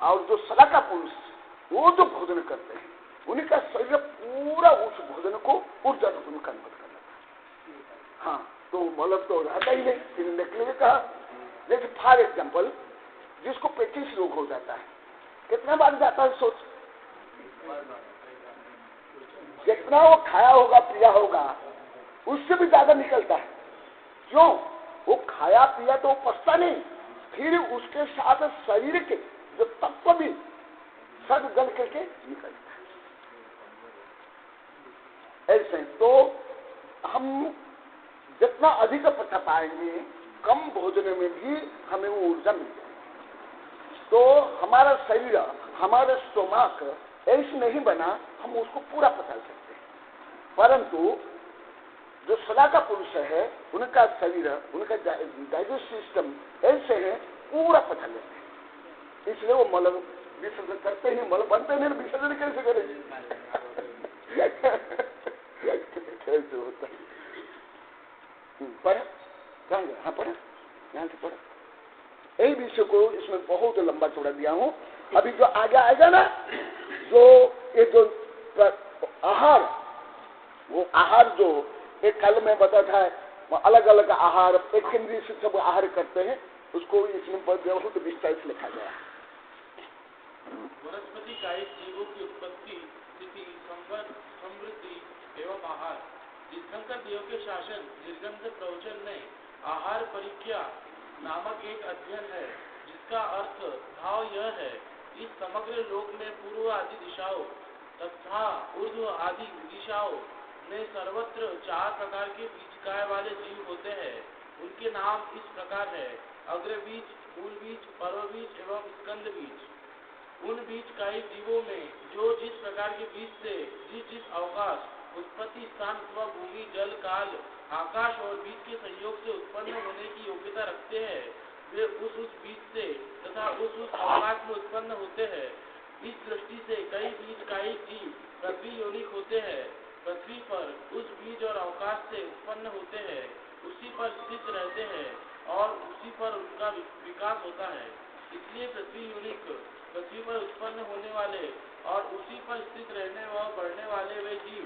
और जो सलाका पुरुष, वो जो भोजन करते हैं, उनका शरीर पूरा उस भोजन को ऊर्जा रूप में कन्वर्ट कर लेता है। हाँ, तो मतलब तो रहता ही नहीं। फिर निकले ने कहा, जैसे फॉर एग्जाम्पल, जिसको पेचिस रोग हो जाता है, कितना बार जाता है सोच? जितना वो खाया होगा, पिया होगा, उससे भी ज्यादा निकलता है। क्यों? वो खाया पिया तो वो पचता नहीं, फिर उसके साथ शरीर के जो तत्व भी सब गल करके निकलता है। ऐसे तो हम जितना अधिक पचा पाएंगे, कम भोजन में भी हमें वो ऊर्जा मिल जाएगी। तो हमारा शरीर, हमारा स्टोमक ऐसे नहीं बना, हम उसको पूरा पचा सकते हैं। परंतु जो सलाका पुरुष है, उनका शरीर, उनका डाइजेस्ट सिस्टम ऐसे है, पूरा पचा लेते हैं। इसलिए वो मल विसर्जन करते ही, मल बनते नहीं, विसर्जन कैसे करेंगे? कैसे होता है? पढ़ा कहाँ गया? हाँ, पढ़ा, यहाँ से पढ़ा। यही विषय को इसमें बहुत लंबा चौड़ा दिया हूँ। अभी जो आगे आएगा ना, जो ये जो आहार, वो आहार जो एक कल में बताया था, अलग अलग आहार, एक केंद्रीय से सब आहार करते हैं, उसको इसमें बहुत विस्तार से लिखा गया है। वनस्पति कायिक जीवों की उत्पत्ति, स्थिति, समृद्धि एवं आहार। तीर्थंकर देव के शासन निर्गंध प्रवचन में आहार परिक्रिया नामक एक अध्ययन है, जिसका अर्थ भाव यह है, इस समग्र लोक में पूर्व आदि दिशाओं तथा ऊर्ध्व आदि दिशाओं में सर्वत्र 4 प्रकार के बीजकाय वाले जीव होते हैं। उनके नाम इस प्रकार है: अग्रबीज, मूल बीज, पर्व बीज एवं स्कंद बीज। उन बीजकाई जीवों में जो जिस प्रकार के बीज से जिस अवकाश, उत्पत्ति स्थान अथवा भूमि, जल, काल, आकाश और बीज के संयोग से उत्पन्न होने की योग्यता रखते हैं, वे उस बीज से तथा उस अवकाश में उत्पन्न होते हैं। इस दृष्टि से कई बीजकाई जीव पृथ्वी योनिक होते हैं। पृथ्वी पर उस बीज और अवकाश से उत्पन्न होते हैं, उसी पर स्थित रहते हैं और उसी पर उनका विकास होता है। इसलिए पृथ्वी योनिक, पृथ्वी पर उत्पन्न होने वाले और उसी पर स्थित रहने व बढ़ने वाले वे जीव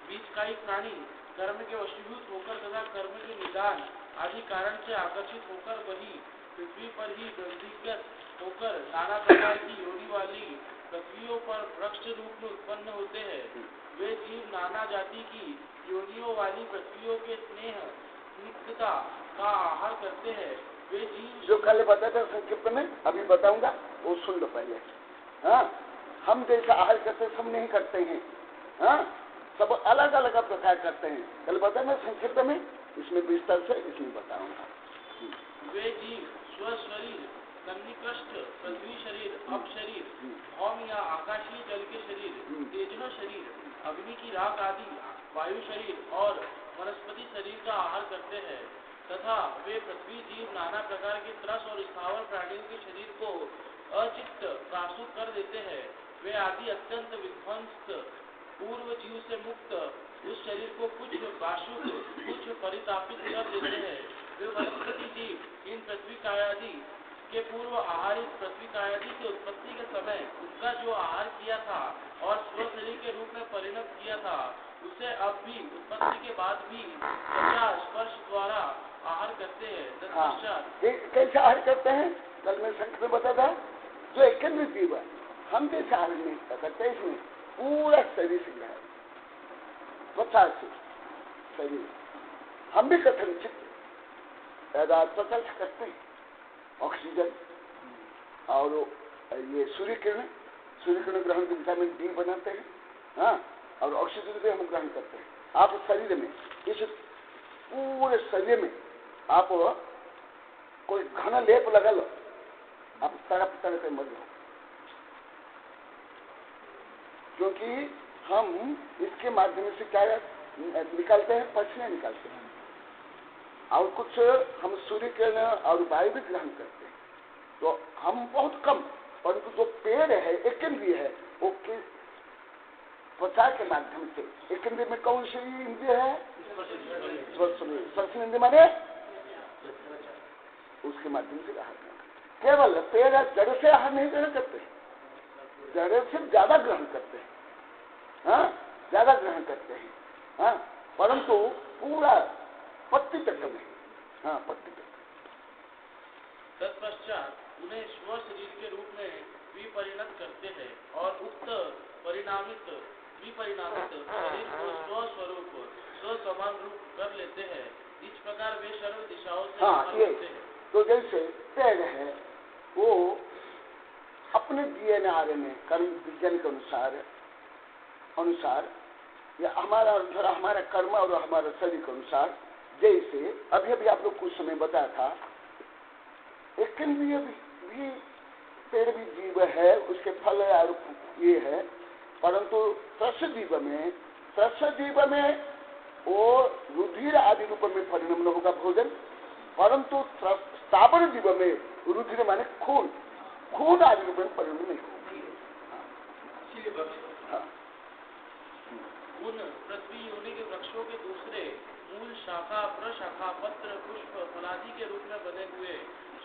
बीजकाई प्राणी कर्म के वशीभूत होकर तथा कर्म के निदान आदि कारण से आकर्षित होकर वही पृथ्वी पर ही वृद्धिगत होकर नाना प्रकार की योनि वाली पृथ्वियों पर वृक्ष रूप में उत्पन्न होते हैं। वे जीव नाना जाति की योनियों वाली पृथ्वियों के स्नेह स्निग्धता का आहार करते हैं। वे जीव जो कल बताया था संक्षिप्त में, अभी बताऊंगा, वो सुन लो पहले। हाँ, हम जैसा आहार करते सब नहीं करते हैं। हाँ, सब अलग अलग प्रकार करते हैं। कल बताया मैं संक्षिप्त में, इसमें विस्तार से इसमें बताऊंगा। वे जीव स्व शरीर, सन्निकृष्ट पृथ्वी शरीर, अप शरीर, भौम या आकाशीय जल के शरीर, तेजह शरीर, अग्नि की राख आदि वायु शरीर और वनस्पति शरीर का आहार करते हैं तथा वे पृथ्वी जीव नाना प्रकार के त्रस और स्थावर प्राणियों के शरीर को अचित्त प्रासुत कर देते हैं। वे आदि अत्यंत विध्वंस पूर्व जीव से मुक्त उस शरीर को कुछ वाशुक, कुछ परितापित कर देते हैं। वे वनस्पति जीव इन पृथ्वी कायादि के पूर्व आहारित पृथ्वी कायादि की उत्पत्ति के समय उनका जो आहार किया था और स्व शरीर के रूप में परिणत किया था, उसे अब भी उत्पत्ति के बाद भी त्वचा स्पर्श द्वारा आहार करते हैं। तत्पश्चात कैसे आहार करते हैं? कल मैं संक्षेप में बता था, जो एकंद्र जीव है हम जैसे आहार नहीं कर सकते, इसमें पूरा शरीर से है, त्वचा से शरीर। हम भी कथनचित त्वचा से करते हैं, ऑक्सीजन और ये सूर्य किरण ग्रहण के विटामिन डी बनाते हैं, हाँ, और ऑक्सीजन भी हम ग्रहण करते हैं। आप शरीर में, इस पूरे शरीर में आप कोई घना लेप लगा लो, आप तड़प के मर जाओ, क्योंकि हम इसके माध्यम से क्या निकालते हैं? पसीने निकालते हैं, और कुछ हम सूर्य किरण और वायु भी ग्रहण करते हैं। तो हम बहुत कम, परंतु जो पेड़ है एकंद्रीय है वो त्वचा के माध्यम से, एकंद्रीय में कौन सी इंद्रिय है? स्पर्श इंद्रिय माने उसके माध्यम से आहार करते। केवल पेड़ जड़ से आहार नहीं ग्रहण करते, जड़ से ज्यादा ग्रहण करते हैं, हाँ, ज्यादा ग्रहण करते हैं, हाँ, परंतु पूरा पत्ती तक में, हाँ, पत्ती तक। तत्पश्चात उन्हें स्व शरीर के रूप में विपरिणत करते हैं और उक्त परिणामित विपरिणामित शरीर को स्वस्वरूप स्वसमान रूप कर लेते हैं। इस प्रकार वे सर्व दिशाओं से करते हैं। तो जैसे पेड़ है वो अपने डीएनए आरएनए कर्म विज्ञान के अनुसार या हमारा कर्म और हमारा शरीर के अनुसार, जैसे अभी आप लोग कुछ समय बताया था, एकंद्रीय भी पेड़ भी जीव है, उसके फल और ये है, परंतु त्रस्य जीव में वो रुधिर आदि रूप में परिणमन होगा भोजन, परंतु स्थावर जीव में रुधिर माने खून आदि रूप में परिणमन नहीं होगा। उन पृथ्वी योनि के वृक्षों के दूसरे मूल, शाखा, प्रशाखा, पत्र, पुष्प, फलादि के रूप में बने हुए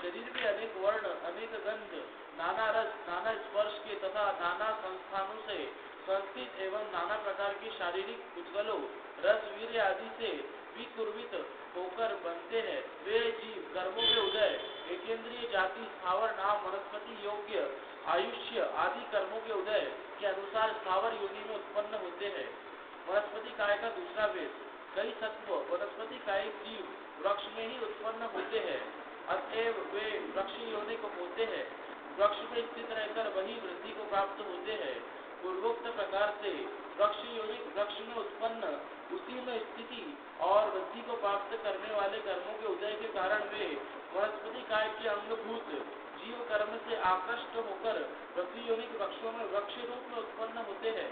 शरीर में अनेक वर्ण, अनेक गंध, नाना रस, नाना स्पर्श के तथा नाना संस्थानों से संस्थित एवं नाना प्रकार के शारीरिक उद्गलों, रस, वीर्य आदि से विकुर्वित होकर बनते हैं। वे जीव कर्मों के उदय, एकेंद्रीय जाति, स्थावर नाम, वनस्पति योग्य, आयुष्य आदि कर्मों के उदय के अनुसार स्थावर योनि में उत्पन्न होते हैं। वनस्पति काय का दूसरा वेद, कई सत्व वनस्पति काय जीव वृक्ष में ही उत्पन्न होते हैं, अतएव वे वृक्ष योनि को होते हैं। वृक्ष में स्थित रहकर वही वृद्धि को प्राप्त होते हैं। पूर्वोक्त प्रकार से वृक्ष योनि वृक्ष में उत्पन्न, उसी में स्थिति और वृद्धि को प्राप्त करने वाले कर्मों के उदय के कारण वे वनस्पति काय के अंगभूत जीव कर्म से आकृष्ट होकर पृथ्वी योनिक वृक्षों में वृक्ष रूप में उत्पन्न होते हैं।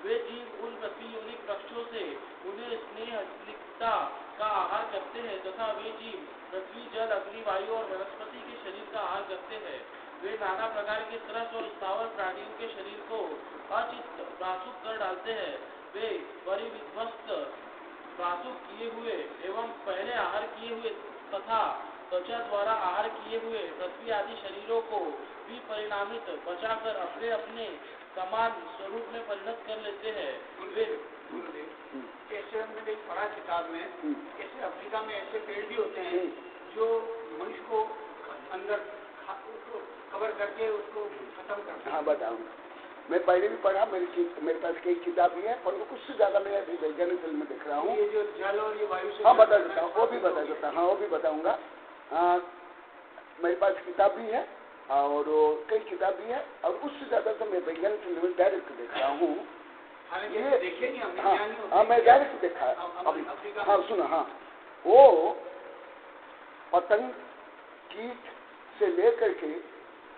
वे जीव उन पृथ्वी योनिक वृक्षों से उन्हें स्नेह स्निग्धता का आहार करते हैं तथा वे जीव पृथ्वी, जल, अग्नि, वायु और वनस्पति के शरीर का आहार करते हैं। वे नाना प्रकार के त्रस और स्थावर प्राणियों के शरीर को अचित प्रासुक कर डालते हैं। वे परिविध्वस्त प्रासुक किए हुए एवं पहले आहार किए हुए तथा त्वचा द्वारा आहार किए हुए पृथ्वी आदि शरीरों को भी परिणामित बचाकर अपने अपने समान स्वरूप में परिणत कर लेते हैं। ऐसे हमने पढ़ा किताब में, ऐसे अफ्रीका में ऐसे पेड़ भी होते हैं जो मनुष्य को अंदर कवर करके उसको खत्म करते हैं। हाँ, बताऊंगा। मैं पहले भी पढ़ा, मेरे पास कई किताब भी है, पर कुछ से ज्यादा मैं अभी वैज्ञानिक फिल्म में देख रहा हूँ। ये जो जल और ये वायु से, हाँ, बता देता हूँ, वो भी बता देता हूँ। हाँ, वो भी बताऊंगा। मेरे पास किताब भी है और कई किताब भी है, और उससे ज्यादा तो मैं वैज्ञानिक फिल्म में डायरेक्ट देख रहा हूँ। ये देखे नहीं हमने। हाँ, मैं डायरेक्ट देखा अभी। हाँ, सुना। हाँ, वो पतंग, कीट से लेकर के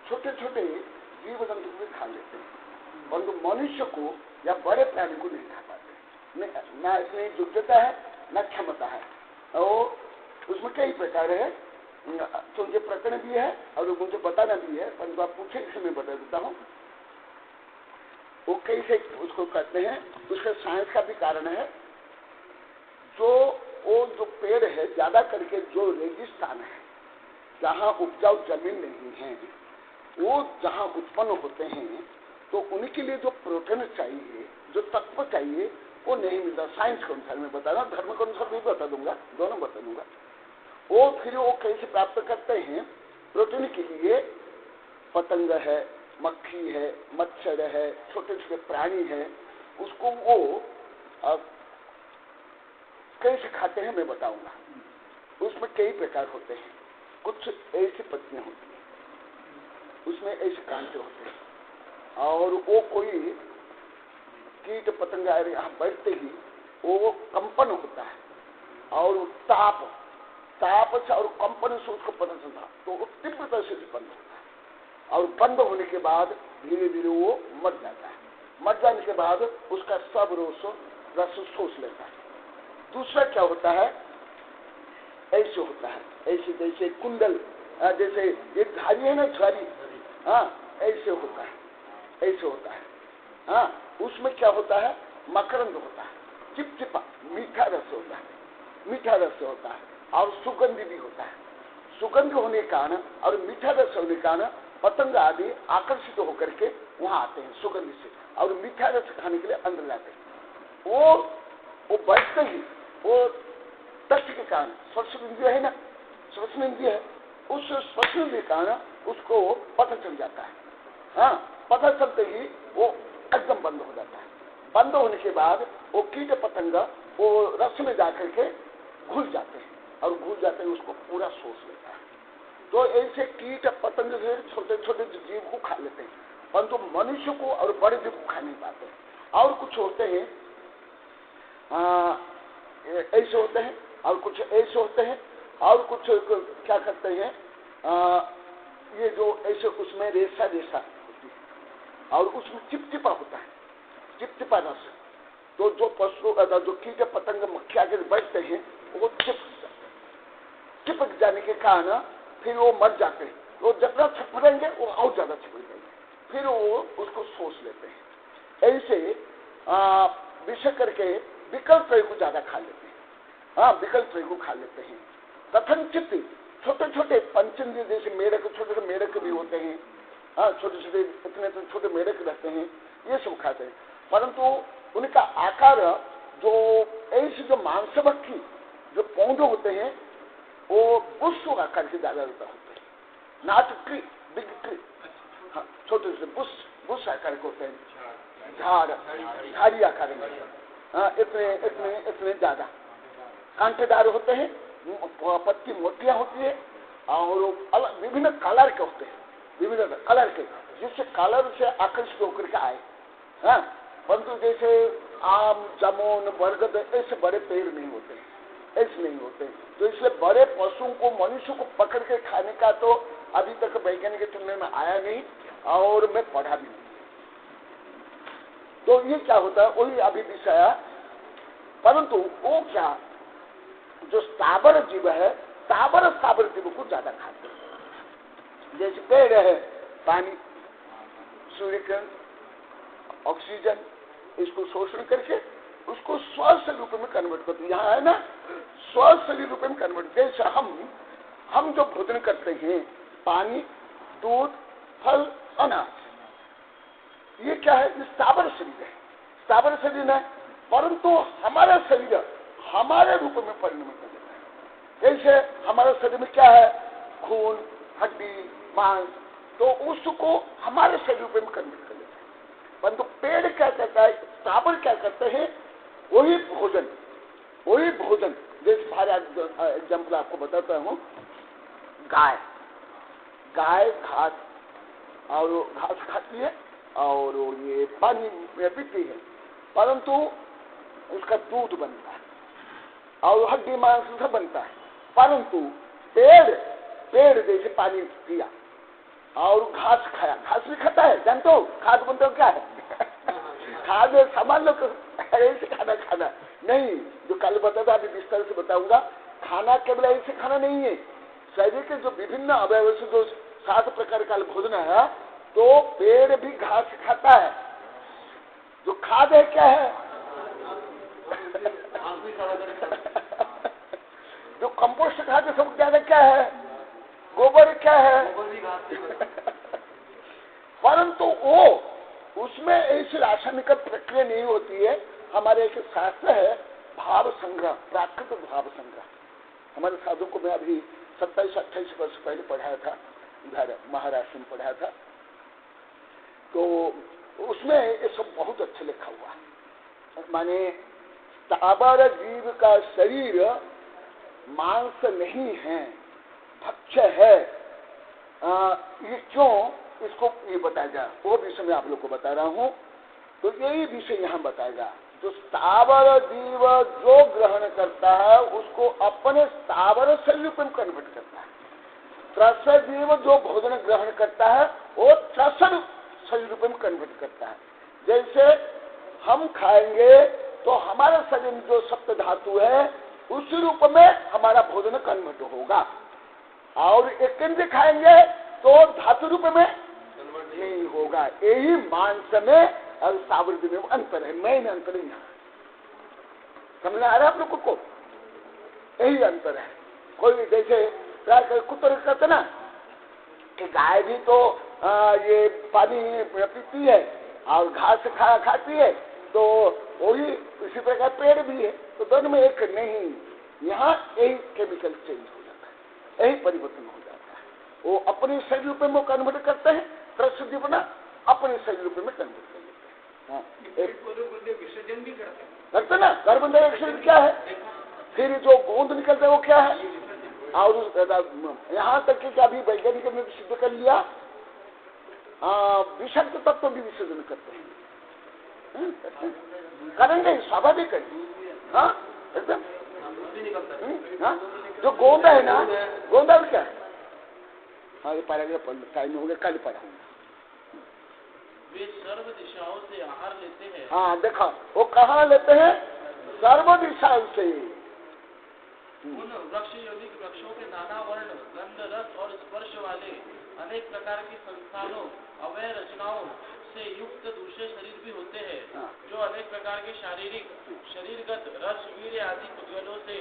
छोटे छोटे जीव जंतु भी खा लेते हैं, परंतु मनुष्य को या बड़े प्राणी को नहीं खा पाते। ना इसमें योग्यता है, ना क्षमता है। और उसमें कई प्रकार है, तो ये प्रकरण भी है और मुझे बताना भी है, परंतु आप पूछे इसमें मैं बता देता हूँ। वो कैसे उसको करते हैं, उसका साइंस का भी कारण है। वो जो पेड़ है, ज्यादा करके जो रेगिस्तान है, जहाँ उपजाऊ जमीन नहीं है, वो जहाँ उत्पन्न होते हैं, तो उनके लिए जो प्रोटीन चाहिए, जो तत्व चाहिए, वो नहीं मिलता। साइंस के अनुसार मैं बता रहा हूँ, धर्म के अनुसार भी बता दूंगा, दोनों बता दूंगा। वो फिर वो कैसे प्राप्त करते हैं? प्रोटीन के लिए पतंग है, मक्खी है, मच्छर है, छोटे छोटे प्राणी है, उसको वो कैसे खाते हैं मैं बताऊंगा। उसमें कई प्रकार होते हैं। कुछ ऐसी पत्तियां होती हैं, उसमें ऐसे कांटे होते हैं, और वो कोई कीट पतंग यहाँ बैठते ही वो कंपन होता है, और ताप से और कंपन से उसको पता चलता, तो वो तीव्रता से बंद होता है, और बंद होने के बाद धीरे धीरे वो मर जाता है। मर जाने के बाद उसका सब रस सोच लेता है। दूसरा क्या होता है? ऐसे होता है, ऐसे जैसे कुंडल, जैसे ये झाड़ी है ना, झाड़ी, हाँ, ऐसे होता है, ऐसे होता है। हाँ, उसमें क्या होता है? मकरंद होता है, चिपचिपा मीठा रस होता है, मीठा रस होता है, और सुगंध भी होता है। सुगंध होने के कारण और मीठा रस होने के कारण पतंग आदि आकर्षित होकर के वहां आते हैं सुगंध से, और मीठा रस खाने के लिए अंदर जाते हैं। वो बढ़ते ही वो टच के कारण, स्पर्श इंद्रिय है ना, स्पर्श इंद्रिय है, उस स्पर्श इंद्रिय के कारण उसको पता चल जाता है। हाँ, पता चलते ही वो एकदम बंद हो जाता है। बंद होने के बाद वो कीट पतंग वो रस में जाकर के घुल जाते हैं, और घुल जाते ही उसको पूरा सोच लेता है। तो ऐसे कीट पतंग से छोटे छोटे जीव को खा लेते हैं, परंतु मनुष्य को और बड़े जीव को खा नहीं पाते। और कुछ होते हैं ऐसे होते हैं, और कुछ ऐसे होते हैं, और कुछ क्या करते हैं, ये जो ऐसे उसमें रेसा रेसा होती है, और उसमें चिपचिपा होता है, चिपचिपा रस। तो जो पशु जो कीट पतंग मक्खी आगे बैठते हैं, वो चिपक जाने के कारण फिर वो मर जाते हैं। वो जितना छिपकेंगे वो और ज्यादा छिपकेंगे, फिर वो उसको सोच लेते हैं। ऐसे विषय करके विकल्प त्रय को ज्यादा खा लेते हैं। हाँ, विकल्प त्रय को खा लेते हैं। कथनचित छोटे छोटे पंचेंद्रिय जैसे मेढक, छोटे छोटे मेढक भी होते हैं। हाँ, छोटे छोटे इतने छोटे मेढक रहते हैं, ये सब खाते हैं। परंतु उनका आकार जो ऐसे जो मांसभक्षी जो पौधे होते हैं, वो बुश आकार के ज्यादा होते हैं, नॉट ट्री, बिग ट्री। हाँ, छोटे से बुश आकार के होते हैं, झाड़ी आकार में। हाँ, इतने इतने इतने ज्यादा कांटेदार होते हैं, पत्ती मोटियां होती है, और अलग विभिन्न कलर के होते हैं, विभिन्न कलर के, जिससे कलर से आकर्षित होकर के आए। हाँ, परंतु जैसे आम, जामुन, बरगद ऐसे बड़े पेड़ नहीं होते, ऐसे नहीं होते। तो इसलिए बड़े पशुओं को, मनुष्य को पकड़ के खाने का तो अभी तक वैज्ञानिक तुलना में आया नहीं, और मैं पढ़ा भी नहीं। तो ये क्या होता है, वही अभी विषय। परंतु वो क्या, जो स्थावर जीव है, स्थावर जीव को ज्यादा खाते हैं। जैसे पेड़ है, पानी, सूर्य किरण, ऑक्सीजन, इसको शोषण करके उसको स्वस्थ रूप में कन्वर्ट करते हैं। यहाँ है ना, स्वस्थ रूप में कन्वर्ट। जैसे हम जो भोजन करते हैं, पानी, दूध, फल, अनाज, ये क्या है? ये स्थावर शरीर है, स्थावर शरीर है। परंतु हमारा शरीर हमारे रूप में परिणमित कर देता है। जैसे हमारे शरीर में क्या है? खून, हड्डी, मांस, तो उसको हमारे शरीर रूप में कन्वर्ट कर देता है। परंतु पेड़ क्या करता है, स्थावर क्या करते हैं? वही भोजन। जैसे सारा एग्जाम्पल आपको बताता हूँ, गाय घास खाती है, और ये पानी में पीती है, परंतु उसका दूध बनता है, और हड्डी मांस से बनता है। परंतु पेड़ जैसे पानी पिया और घास खाया, घास भी खाता है, जानते हो खाद बनते हो क्या है? खाद सामान लोग ऐसे खाना नहीं, जो कल बताता, अभी विस्तार से बताऊंगा। खाना केवल ऐसे खाना नहीं है, शरीर के जो विभिन्न अवयव से जो 7 प्रकार का भोजन है, तो पेड़ भी घास खाता है। जो खाद है क्या है? जो कंपोस्ट खाद सब ज्यादा क्या है? गोबर ऐसी रासायनिक प्रक्रिया नहीं होती है। हमारे एक शास्त्र है भाव संग्रह, प्राकृतिक भाव संग्रह। हमारे साधु को मैं अभी 27-28 वर्ष पहले पढ़ाया था, इधर महाराष्ट्र में पढ़ाया था, तो उसमें ये सब बहुत अच्छा लिखा हुआ। माने स्थावर जीव का शरीर मांस नहीं है, भक्ष्य है। ये क्यों, इसको ये बताएगा, वो विषय में आप लोग को बता रहा हूं। तो यही विषय यहाँ बताएगा। जो स्थावर जीव जो ग्रहण करता है उसको अपने स्थावर शरीर में कन्वर्ट करता है। त्रस जीव जो भोजन ग्रहण करता है वो त्रसन शरीर में कन्वर्ट करता है। जैसे हम खाएंगे तो हमारे शरीर में जो सप्त धातु है उसी रूप में हमारा भोजन कन्वर्ट होगा, और एक केंद्र खाएंगे तो धातु रूप में नहीं होगा। यही मांस में और सावृद्धि में अंतर है, मेन अंतर है। यहाँ समझ आ रहा है आप लोगों को? यही अंतर है। कोई जैसे कुत्ते कहते ना कि गाय भी तो ये पानी पीती है और घास खाती है, तो वही इसी प्रकार पेड़ भी है, तो दोनों में एक नहीं। यहाँ यही केमिकल चेंज हो जाता है, यही परिवर्तन हो जाता है। वो अपने शरीर रूप में कन्वर्ट करते हैं, प्रसिद्धि बना अपने शरीर रूप में कन्वर्ट कर लेते हैं। विसर्जन भी करते ना, कार्बन डाइऑक्साइड क्या है, फिर जो गोंद निकलता है वो क्या है, और यहाँ तक कि अभी वैज्ञानिक ने सिद्ध कर लिया विषाक्त तत्व भी विसर्जन करते हैं। करेंगे, स्वाभाविक है। हाँ एकदम। जो गोंदा है ना, गोंदा क्या है? हाँ ये पैराग्राफ टाइम हो गया, कल पढ़ाऊंगा। वे सर्व दिशाओं से आहार लेते हैं। हाँ देखा, वो कहाँ लेते हैं? सर्व दिशाओं से। उन वृक्ष यौगिक वृक्षों के नाना वर्ण, गंध, रस और स्पर्श वाले अनेक प्रकार की संस्थानों, अवय रचनाओं से युक्त दूसरे शरीर भी होते हैं। हाँ। जो अनेक प्रकार के शारीरिक, शरीरगत रस, वीर्य आदि कुतूहलों से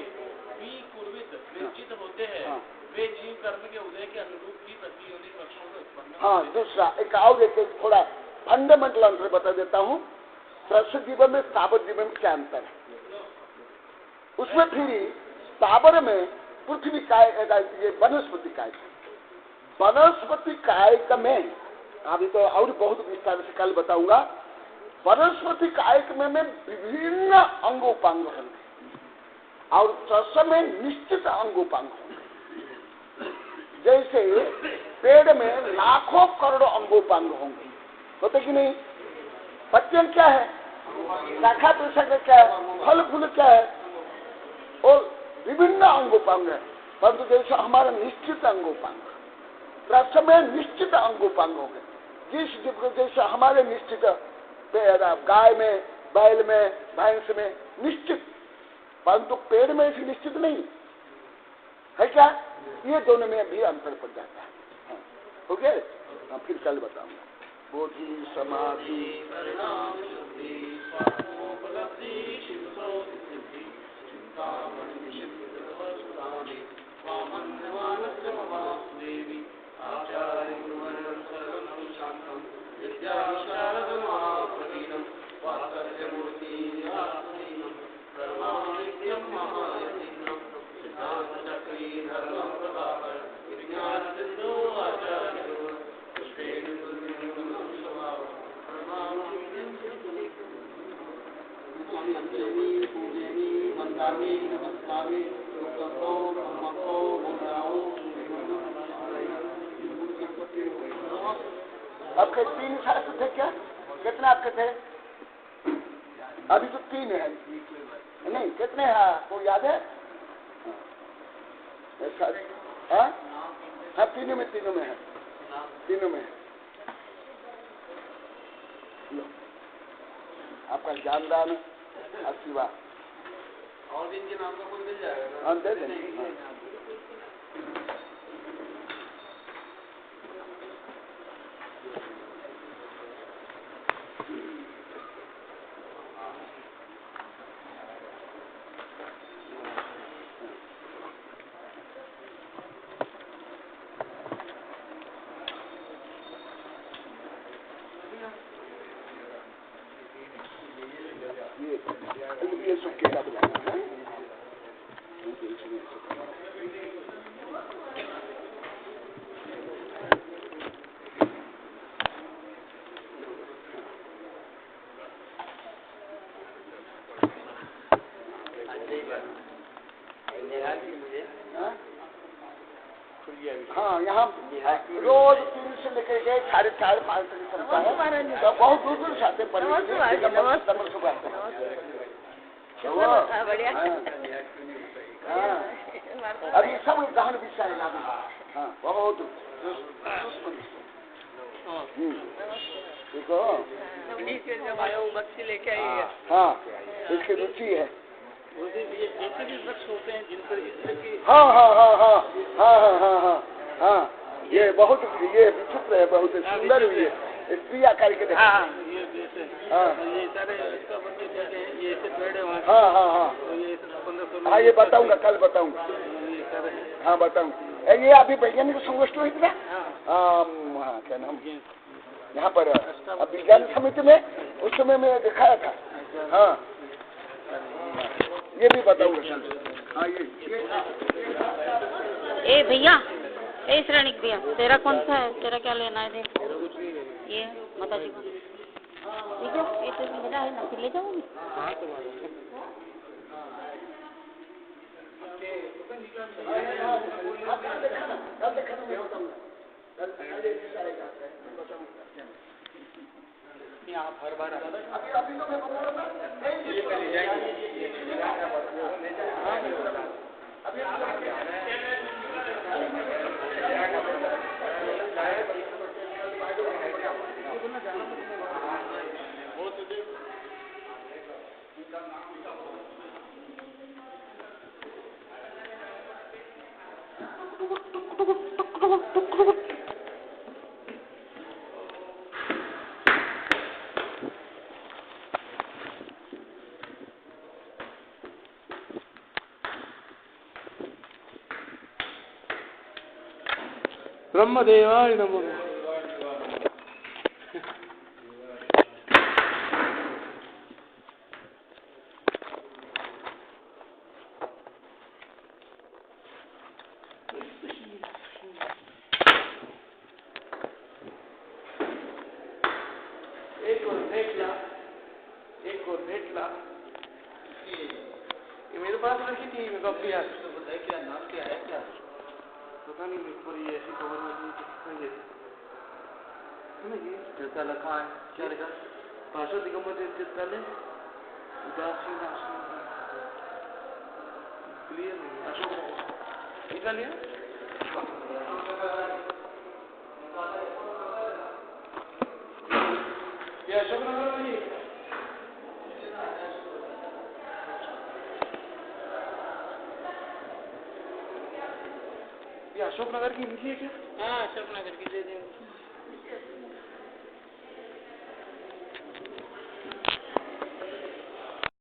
विपूर्वित विरचित होते हैं। हाँ। वे जीव कर्म के उदय के अनुरूप ही प्रति यौगिक वृक्षों में उत्पन्न। हाँ दूसरा एक और एक थोड़ा फंडामेंटल अंतर बता देता हूँ। त्रस जीवन में स्थावर जीवन में क्या अंतर है? उसमें फिर स्थावर में पृथ्वी काय, ये वनस्पति काय, वनस्पति कायक में अभी तो और बहुत विस्तार से कल बताऊंगा। वनस्पति कायक में विभिन्न अंगोपांग होंगे और त्रस में निश्चित अंगोपांग होंगे। जैसे पेड़ में लाखों करोड़ों अंगोपांग होंगे, होते कि नहीं? पत्तियां क्या है, शाखा प्रशाखा क्या है, फल फूल क्या है, और विभिन्न अंगोपांग है। परंतु जैसे हमारा निश्चित अंगोपांग, त्रस में निश्चित अंगोपांग होंगे। जिस जैसे हमारे निश्चित गाय में, बैल में, भैंस में निश्चित, परंतु पेड़ में ऐसी निश्चित नहीं है। क्या ये दोनों में भी अंतर पड़ जाता है। हो गया? हाँ, फिर कल बताऊंगा। बोधि समाधि आपके 3 शास्त्र थे क्या? कितने आपके थे? अभी तो 3 है नहीं, कितने हैं आपको याद है? हाँ हाँ, तीनों में है, तीनों में है। लो आपका ज्ञानदान आशीर्वाद और दिन के नाम का कोई मिल जाएगा? हाँ दे देंगे। ये सब केला बनाना है। हाँ, यहाँ रोज 3 से लेकर के 4:30 5 तक चलता है। तो बहुत दूर दूर से आते बढ़िया। अभी सब गहन विषय है। हाँ, बहुत देखो बच्चे लेके आई है। हाँ, इसकी रुचि है। ऐसे भी वृक्ष होते हैं जिन पर इस तरह की हाँ हाँ हाँ हाँ हाँ हाँ हाँ हाँ हाँ, ये बहुत ये विचित्र है, बहुत सुंदर भी है। क्रिया करके देखा। ये सारे इसका मतलब क्या है, ये ऐसे पेड़ है वहाँ। हाँ हाँ हाँ ये 1500। हाँ, ये बताऊंगा, कल बताऊंगा। हाँ बताऊंगा। ये अभी वैज्ञानिक संगोष्ठी हुई थी ना। हाँ, क्या नाम यहाँ पर विज्ञान समिति में, उस समय में दिखाया था। हाँ, ये भी बताऊंगा कल। हाँ, ये ए भैया, ए श्रेणिक भैया, तेरा कौन सा है? तेरा क्या लेना है? देख, ये माता जी का ठीक है। ये तो मेरा है ना, फिर ले जाऊंगी। यहाँ हर बार ब्रह्मदेवाय नमः। एक को नेटला ये मेरे पास रखी थी, मेरे को अपनी याद क्या नाम क्या है, क्या पता नहीं। मेरे पर ये ऐसी खबर होती है जैसा लिखा है। क्या लिखा? भाषा दिगंबर चित्तालय उदासीन क्लियर नहीं। अशोक निकालिए। ये अशोक नगर में ही अशोक नगर की इनकी है क्या? हाँ, अशोक नगर की दे देंगे।